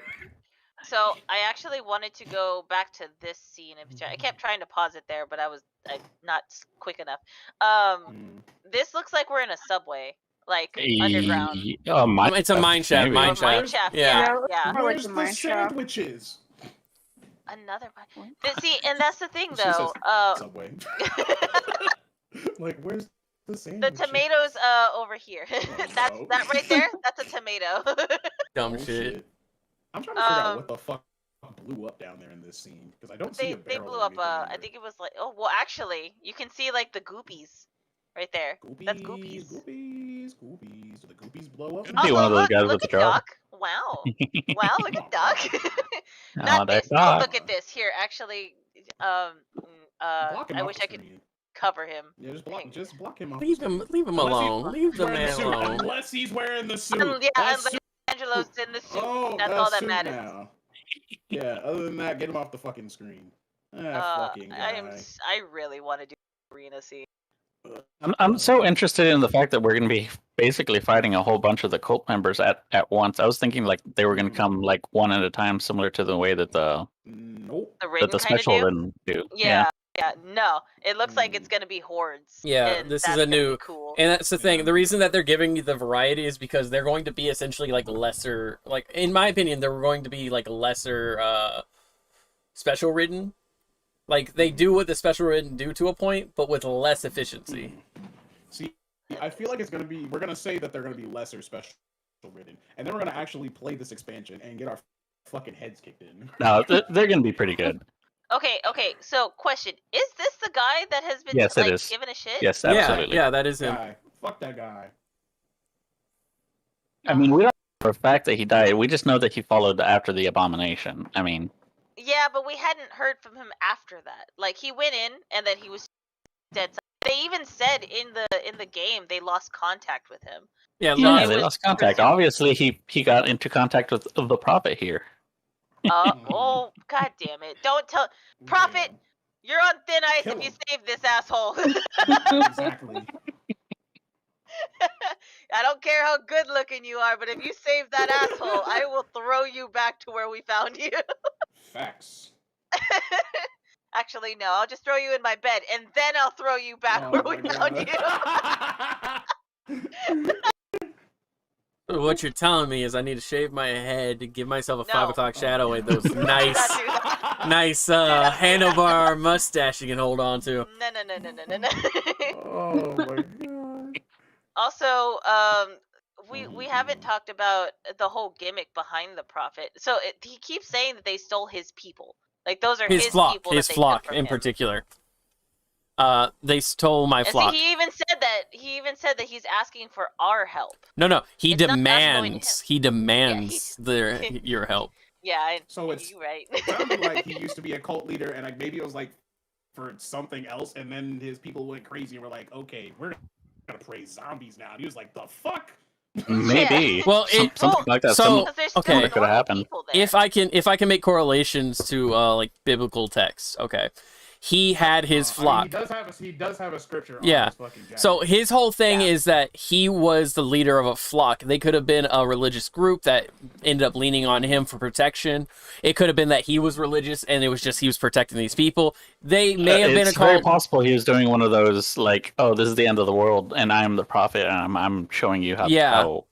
So I actually wanted to go back to this scene. I kept trying to pause it there, but I was not quick enough. This looks like we're in a subway, like underground. It's a mine shaft. maybe. Mine Mine shaft. shaft. Yeah. Yeah. More like Where's the the mine shaft. sandwiches? Another one. See, and that's the thing, She though. says Subway. Like, where's the The sandwiches? tomatoes over here. That right there. That's a tomato. Dumb Oh, shit. I'm trying to figure out what the fuck blew up down there in this scene, because I don't see a They barrel blew or up. anything I either. think it was like. Oh well, actually, you can see like the goopies right there. That's goopies. Goopies. Do the goopies blow up? Could be one of those look, guys look with the at jar. Duck. Wow. Wow, look at Duck. Oh, Not that this. Oh, Duck. look at this. Here, actually, Block him I off wish the I could screen. cover him. Yeah, just block him off. Leave the him screen. alone. Leave the Wearing man suit, alone. Unless he's wearing the suit. Yeah, That unless suit- Angelo's in the suit. Oh, That's all that suit matters. now. Yeah, other than that, get him off the fucking screen. Fucking guy. I really want to do arena scene. I'm so interested in the fact that we're going to be basically fighting a whole bunch of the cult members at once. I was thinking like they were going to come like one at a time, similar to the way that the Nope. The Raiden kind of special do. didn't do. Yeah. No, it looks like it's gonna be hordes. Yeah, and this is that's a gonna be new- cool. And that's the thing. The reason that they're giving you the variety is because they're going to be essentially like lesser, like in my opinion, they're going to be like lesser special ridden. Like they do what the special ridden do to a point, but with less efficiency. See, I feel like it's gonna be. We're gonna say that they're gonna be lesser special written, and then we're gonna actually play this expansion and get our fucking heads kicked in. No, they're gonna be pretty good. Okay. So question: is this the guy that has been Yes, it like is. given a shit? Yes, Yeah, absolutely. yeah, that is him. Guy. Fuck that guy. I mean, we don't know for a fact that he died. We just know that he followed after the abomination. I mean, Yeah, but we hadn't heard from him after that. Like he went in and then he was dead. They even said in the game they lost contact with him. Yeah, yeah, it they was lost contact. presumed- Obviously, he got into contact with the prophet here. Oh, god damn it! Don't tell Prophet. Damn. You're on thin ice Kill if you him. save this asshole. Exactly. I don't care how good looking you are, but if you save that asshole, I will throw you back to where we found you. Facts. Actually, no, I'll just throw you in my bed, and then I'll throw you back Oh where my we found you. What you're telling me is I need to shave my head to give myself a No. 5 o'clock shadow with those Do not nice, do that. nice handlebar mustache you can hold on to. No. Oh my god. Also, we haven't talked about the whole gimmick behind the prophet. So he keeps saying that they stole his people. Like those are His flock, people. that his they took flock from in him. particular. They stole my And flock. see, he even said that he's asking for our help. No, he It's not us going to demands. him. He demands Yeah, your help. Yeah, So it's you're right. sounded like he used to be a cult leader, and like maybe it was like for something else, and then his people went crazy and were like, "Okay, we're gonna praise zombies now." And he was like, "The fuck." Maybe. Well, Something like that. so- Some- Because there's still okay. That could've normal happened. people there. If I can make correlations to like biblical texts, okay. He had his I mean, flock. he does have a scripture. Yeah. On his fucking jacket. So his whole thing Yeah. is that he was the leader of a flock. They could have been a religious group that ended up leaning on him for protection. It could have been that he was religious and it was just he was protecting these people. They may have been a it's very cult. possible he was doing one of those like, oh, this is the end of the world, and I'm the prophet, and I'm showing you how. Yeah. how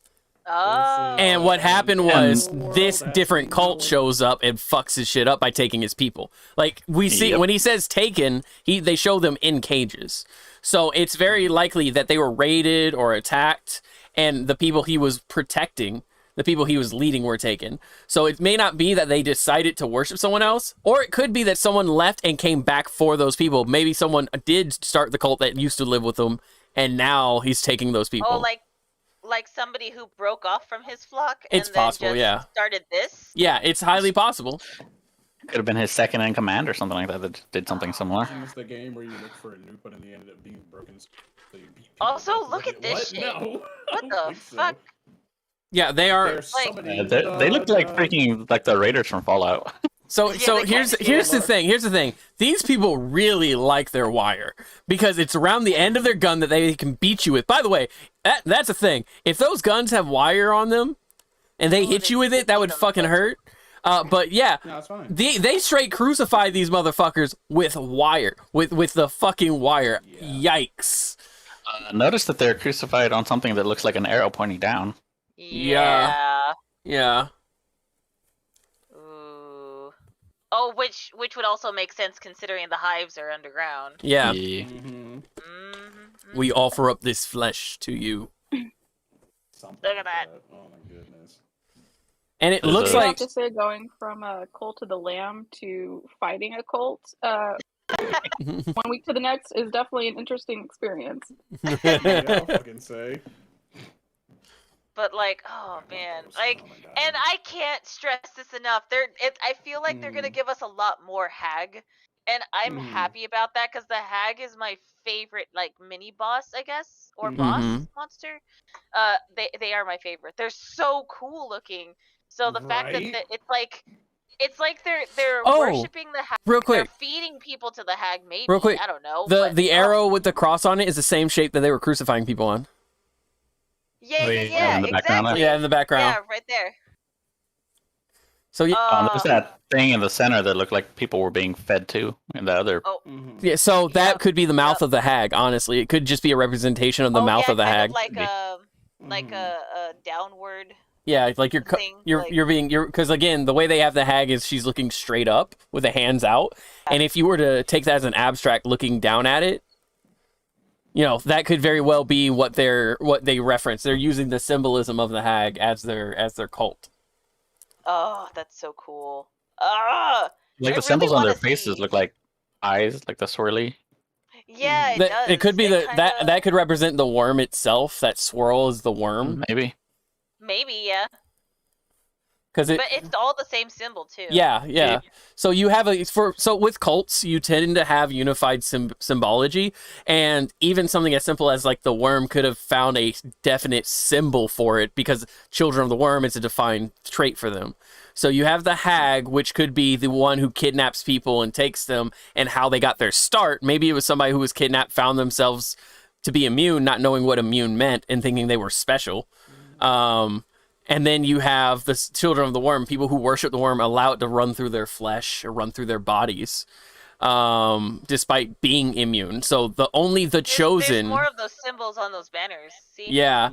Oh. And what happened was And- this different cult shows up and fucks his shit up by taking his people. Like we see Yep. when he says taken, they show them in cages. So it's very likely that they were raided or attacked, and the people he was protecting, the people he was leading, were taken. So it may not be that they decided to worship someone else, or it could be that someone left and came back for those people. Maybe someone did start the cult that used to live with them, and now he's taking those people. Oh, like somebody who broke off from his flock and It's then possible, just yeah. started this. Yeah, it's highly possible. could have been his second in command or something like that that did something similar. Isn't this the game where you look for a nuke, but in the end it being broken? So you beat people Also, with look it? at this What? shit. No. I What don't the think so. fuck? Yeah, they are. They're Like- summoning They looked like the- freaking like the Raiders from Fallout. So Yeah, so they here's kinda here's the look. thing. Here's the thing. These people really like their wire because it's around the end of their gun that they can beat you with. By the way, that's a thing. If those guns have wire on them and they hit they you with it, that would beat 'em. fucking hurt. But yeah, No, it's fine. they straight crucify these motherfuckers with wire, with the fucking wire. Yikes. Notice that they're crucified on something that looks like an arrow pointing down. Yeah. Yeah. Ooh. Oh, which would also make sense considering the hives are underground. Yeah. Mm-hmm. Mm-hmm. We offer up this flesh to you. Something Look like at that. Oh my goodness. And it There's looks a- I have like to say, going from a cult of the lamb to fighting a cult, 1 week to the next is definitely an interesting experience. Yeah, I'll fucking say. But like, oh man, like, Oh my God. and I can't stress this enough. I feel like they're gonna give us a lot more hag, and I'm Mm. happy about that because the hag is my favorite, like mini boss, I guess, or Mhm. boss monster. They are my favorite. They're so cool looking. So the fact that Right? it's like they're Oh, worshiping the hag. real They're quick. feeding people to the hag. Maybe Real quick, I don't know. the but, the oh, arrow with the cross on it is the same shape that they were crucifying people on. Yeah, Wait, yeah, in the background there? exactly. Yeah, in the background. Yeah, right there. So yeah, There's that thing in the center that looked like people were being fed to, and the other. Mhm. yeah, so that Yep, could be the mouth yep. of the hag. Honestly, it could just be a representation of the Oh, mouth yeah, of the kind hag. like Maybe. like Mhm. a downward. Yeah, like you're thing, like- you're because again the way they have the hag is she's looking straight up with the hands out, and if you were to take that as an abstract looking down at it, You know, that could very well be what they reference. They're using the symbolism of the hag as their cult. Oh, that's so cool. Ah, Like I the symbols really on their wanna faces see. look like eyes, like the swirly. Yeah, it That does. it could be kinda... that could represent the worm itself. That swirl is the worm Maybe. Maybe, yeah. because it. But it's all the same symbol too. Yeah. So you have so with cults, you tend to have unified symbology, and even something as simple as like the worm could have found a definite symbol for it because children of the worm is a defined trait for them. So you have the hag, which could be the one who kidnaps people and takes them, and how they got their start. Maybe it was somebody who was kidnapped, found themselves to be immune, not knowing what immune meant, and thinking they were special. And then you have the children of the worm, people who worship the worm, allow it to run through their flesh or run through their bodies, despite being immune. So the chosen. There's more of those symbols on those banners. See? Yeah.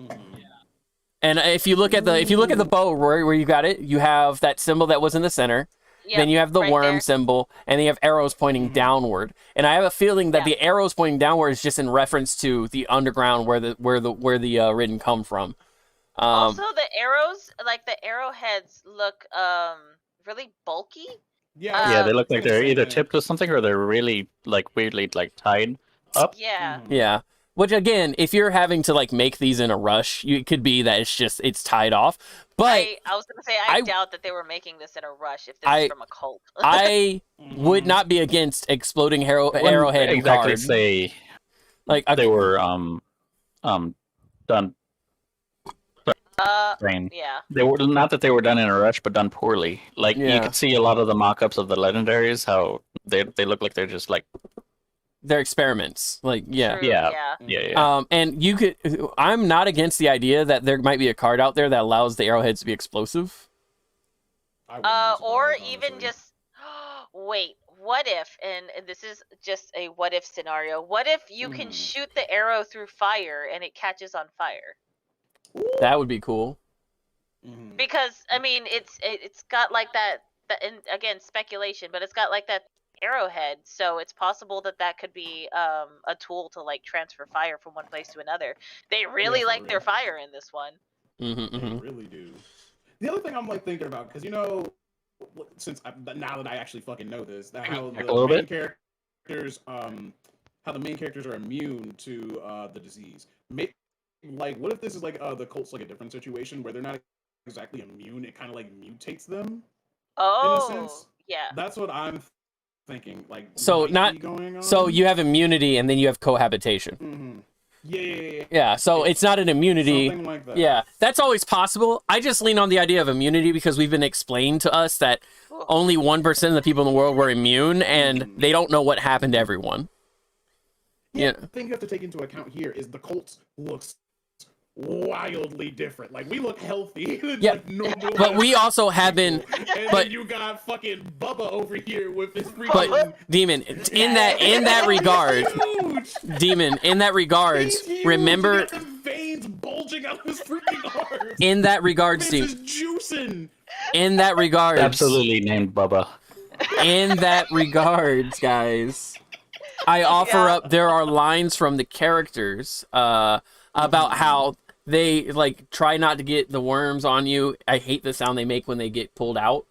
And if you look at the bow where you got it, you have that symbol that was in the center. Yep, then you have the right worm there. symbol, and then you have arrows pointing downward. And I have a feeling that the arrows pointing downward is just in reference to the underground where the Ridden come from. Also, the arrows, like the arrowheads, look really bulky. Yeah, they look like they're either tipped. tipped or something, or they're really like weirdly like tied up. Yeah. Yeah. Which again, if you're having to like make these in a rush, it could be that it's tied off. But I was gonna say I I- doubt that they were making this in a rush if this is from a cult. I would not be against exploding arrowhead exactly cards. say Like they were done. Brain. Yeah. They were not that they were done in a rush, but done poorly. Like you Yeah. could see a lot of the mock-ups of the legendaries, how they look like they're just like they're experiments. Like yeah. True, Yeah. yeah. And you could. I'm not against the idea that there might be a card out there that allows the arrowheads to be explosive. Or even just wait. What if? And this is just a what if scenario. What if you can shoot the arrow through fire and it catches on fire? That would be cool. Because I mean, it's got like that. And again, speculation, but it's got like that arrowhead, so it's possible that could be a tool to like transfer fire from one place to another. They really like their fire in this one. They really do. The other thing I'm like thinking about, because now that I actually fucking know this, that how the main characters, how the main characters are immune to the disease. Like, what if this is like the cult's like a different situation where they're not exactly immune? It kind of like mutates them. Oh, in a sense. yeah. That's what I'm thinking. Like, So going on. so you have immunity and then you have cohabitation. Yeah. So it's not an immunity. Something like that. Yeah, that's always possible. I just lean on the idea of immunity because we've been explained to us that only 1% of the people in the world were immune, and they don't know what happened to everyone. Yeah, the thing you have to take into account here is the cult looks wildly different. Like, we look healthy. Yeah, like normal but we also have been. And But then you got fucking Bubba over here with his freaking. but Demon, in that regard, Demon, in that regards, He's huge. remember He got the veins bulging out of his freaking arms. in that regards, This Demon, is juicing. in that regards, absolutely named Bubba. in that regards, guys, I offer up. There are lines from the characters about how they like try not to get the worms on you. I hate the sound they make when they get pulled out.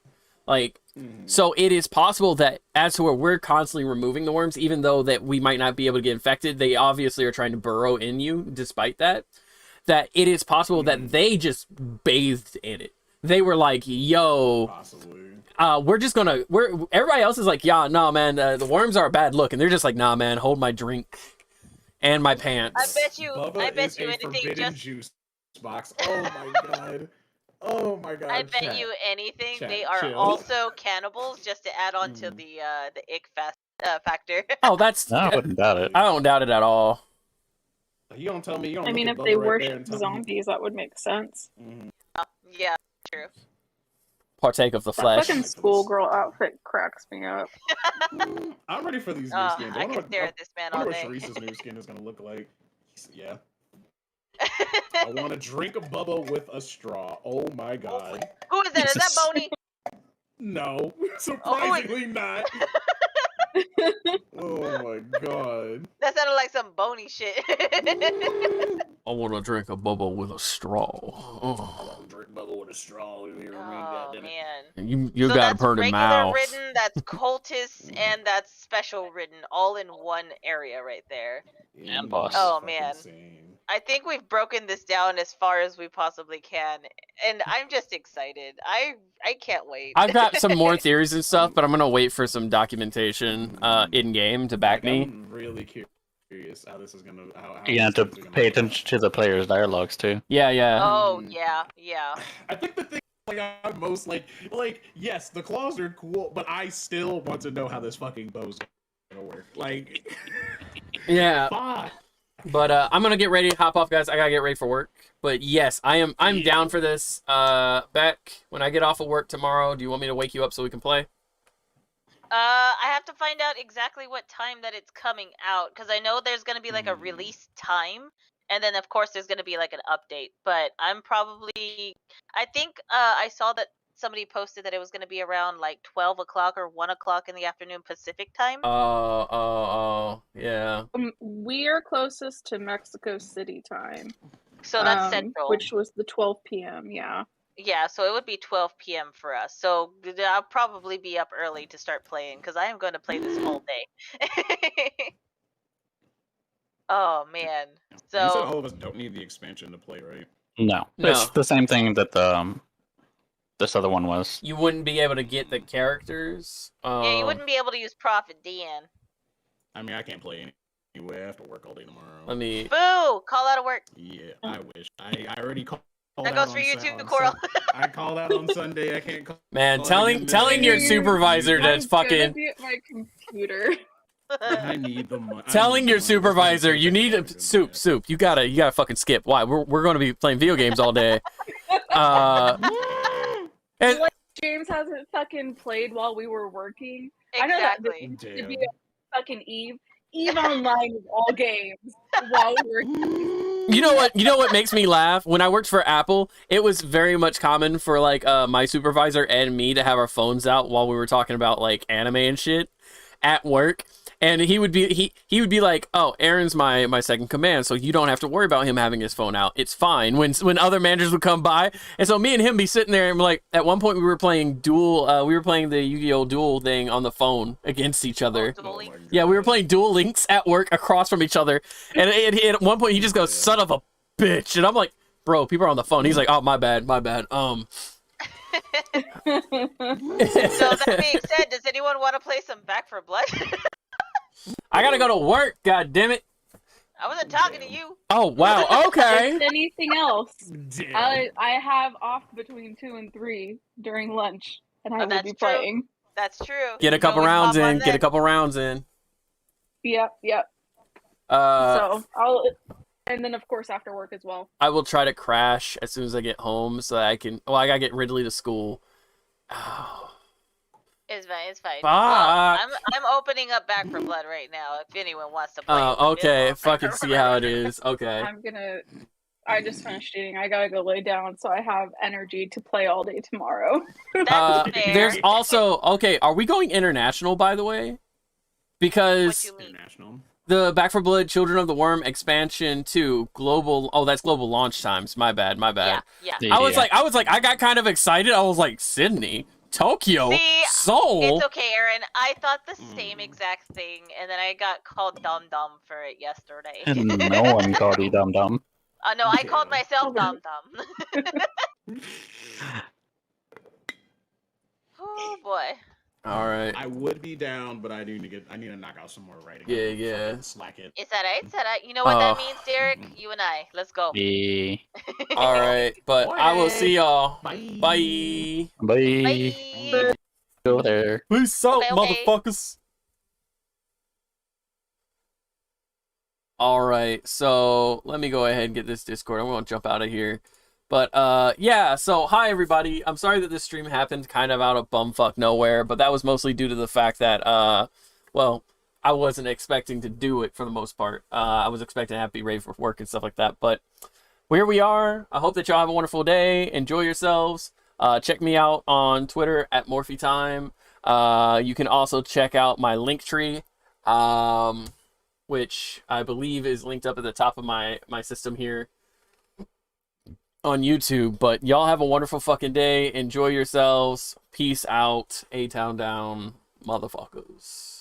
Like, so it is possible that as to where we're constantly removing the worms, even though that we might not be able to get infected, they obviously are trying to burrow in you. Despite that, that it is possible that they just bathed in it. They were like, "Yo, Possibly. everybody else is like, yeah, no, man, the worms are a bad look," and they're just like, "Nah, man, hold my drink and my pants." Bubba I bet is you a anything forbidden just juice box. Oh my god. Oh my god. I bet chat. you anything Chat, they are chill. also cannibals, just to add on to the ick factor. Oh, that's. I wouldn't doubt it. I don't doubt it at all. You don't tell me. You don't I look mean, at if they Bubba right there worship and tell me- zombies, that would make sense. Yeah, true. Partake of the That flesh. fucking schoolgirl outfit cracks me up. I'm ready for these new Oh, skins. I wonder could what- stare at this man I all wonder day. what Sharice's new skin is gonna look like. Yeah. I want to drink a Bubba with a straw. Oh my god. Who is that? Is that Boney? No, surprisingly not. Oh my god. That sounded like some Boney brownie shit. I want to drink a bubble with a straw. Oh. Drink bubble with a straw. Oh man. You So got a that's pretty regular mouth. ridden, that's cultist, and that's special ridden, all in one area right there. And boss. Oh, man. I think we've broken this down as far as we possibly can, and I'm just excited. I can't wait. I've got some more theories and stuff, but I'm gonna wait for some documentation in game to back me. I'm really curious how this is gonna. How You have to pay attention to the players' dialogues too. Yeah, yeah. Oh yeah, yeah. I think the thing I'm most like yes, the claws are cool, but I still want to know how this fucking bow's gonna work. Like, Yeah. fuck. But I'm gonna get ready to hop off, guys. I gotta get ready for work. But yes, I'm down for this. Beck, when I get off of work tomorrow, do you want me to wake you up so we can play? I have to find out exactly what time that it's coming out, because I know there's gonna be like a release time, and then of course there's gonna be like an update. But I'm probably, I think I saw that somebody posted that it was gonna be around like 12 o'clock or 1 o'clock in the afternoon Pacific time. Yeah. We are closest to Mexico City time. So that's central. Which was the 12 p.m. Yeah. Yeah, so it would be 12 p.m. for us. So I'll probably be up early to start playing, because I am going to play this all day. Oh man. You said So all of us don't need the expansion to play, right? No, No. it's the same thing that this other one was. You wouldn't be able to get the characters. yeah, you wouldn't be able to use Prophet Dan. I mean, I can't play anyway. I have to work all day tomorrow. Let me. Boo! Call out of work. Yeah, I wish. I already called. That out goes for on you Sun- too, on Coral. Sun- I called out on Sunday. I can't call. Man, Oh, telling your Dude, supervisor to I'm fucking. gonna be at my computer. I need the money. Telling your supervisor, you need a soup. You gotta fucking skip. Why? We're going to be playing video games all day. And, Like, James hasn't fucking played while we were working. I know that this Exactly. used to be a fucking Eve Online of all games while we were. you know what makes me laugh? When I worked for Apple, it was very much common for like my supervisor and me to have our phones out while we were talking about like anime and shit at work. And he would be like, "Oh, Aaron's my second command, so you don't have to worry about him having his phone out. It's fine." When other managers would come by, and so me and him be sitting there and like, at one point we were playing the Yu-Gi-Oh! Duel thing on the phone against each other. Oh, Duel Links. Yeah, we were playing Duel Links at work across from each other, and at one point he just goes, "Son of a bitch," and I'm like, "Bro, people are on the phone." He's like, "Oh, my bad." So that being said, does anyone want to play some Back for Blood? I gotta go to work. God damn it! I wasn't talking to you. Oh wow. Okay. If anything else, Damn. I have off between 2 and 3 during lunch, and I will that's be true. playing. That's true. Get a You can couple always rounds hop on in. Get a then. couple rounds in. Yep. So And then of course after work as well. I will try to crash as soon as I get home so that I can. Well, I gotta get Ridley to school. Oh. It's fine. It's fine. Fuck. Well, I'm opening up Back for Blood right now. If anyone wants to play. Oh, okay. It's Fucking see how it is. Okay. I just finished eating. I gotta go lay down so I have energy to play all day tomorrow. That's fair. There's also Are we going international, by the way? What Because you mean? International. the Back for Blood Children of the Worm expansion 2 global. Oh, that's global launch times. My bad. Yeah. I was like, I got kind of excited. I was like, Sydney, Tokyo, See, Seoul. It's okay, Aaron. I thought the same exact thing, and then I got called Dum Dum for it yesterday. No one called you Dum Dum. No, I called myself Dum Dum. Oh boy. All right. I would be down, but I need to knock out some more writing. Yeah. Fucking Slack it. It's alright. It's alright. You know what that Oh. means, Derek? You and I. Let's go. Yeah. All right. But I will see y'all. Bye. Bye. Bye. Bye. Go there. Peace out, Okay. motherfuckers. All right, so let me go ahead and get this Discord. I'm gonna jump out of here. But yeah, so hi everybody. I'm sorry that this stream happened kind of out of bumfuck nowhere, but that was mostly due to the fact that well, I wasn't expecting to do it for the most part. I was expecting to have to be ready for work and stuff like that. But here we are. I hope that y'all have a wonderful day. Enjoy yourselves. Check me out on Twitter at MorphyTime. You can also check out my Linktree. which I believe is linked up at the top of my system here on YouTube. But y'all have a wonderful fucking day. Enjoy yourselves. Peace out. A-Town down, motherfuckers.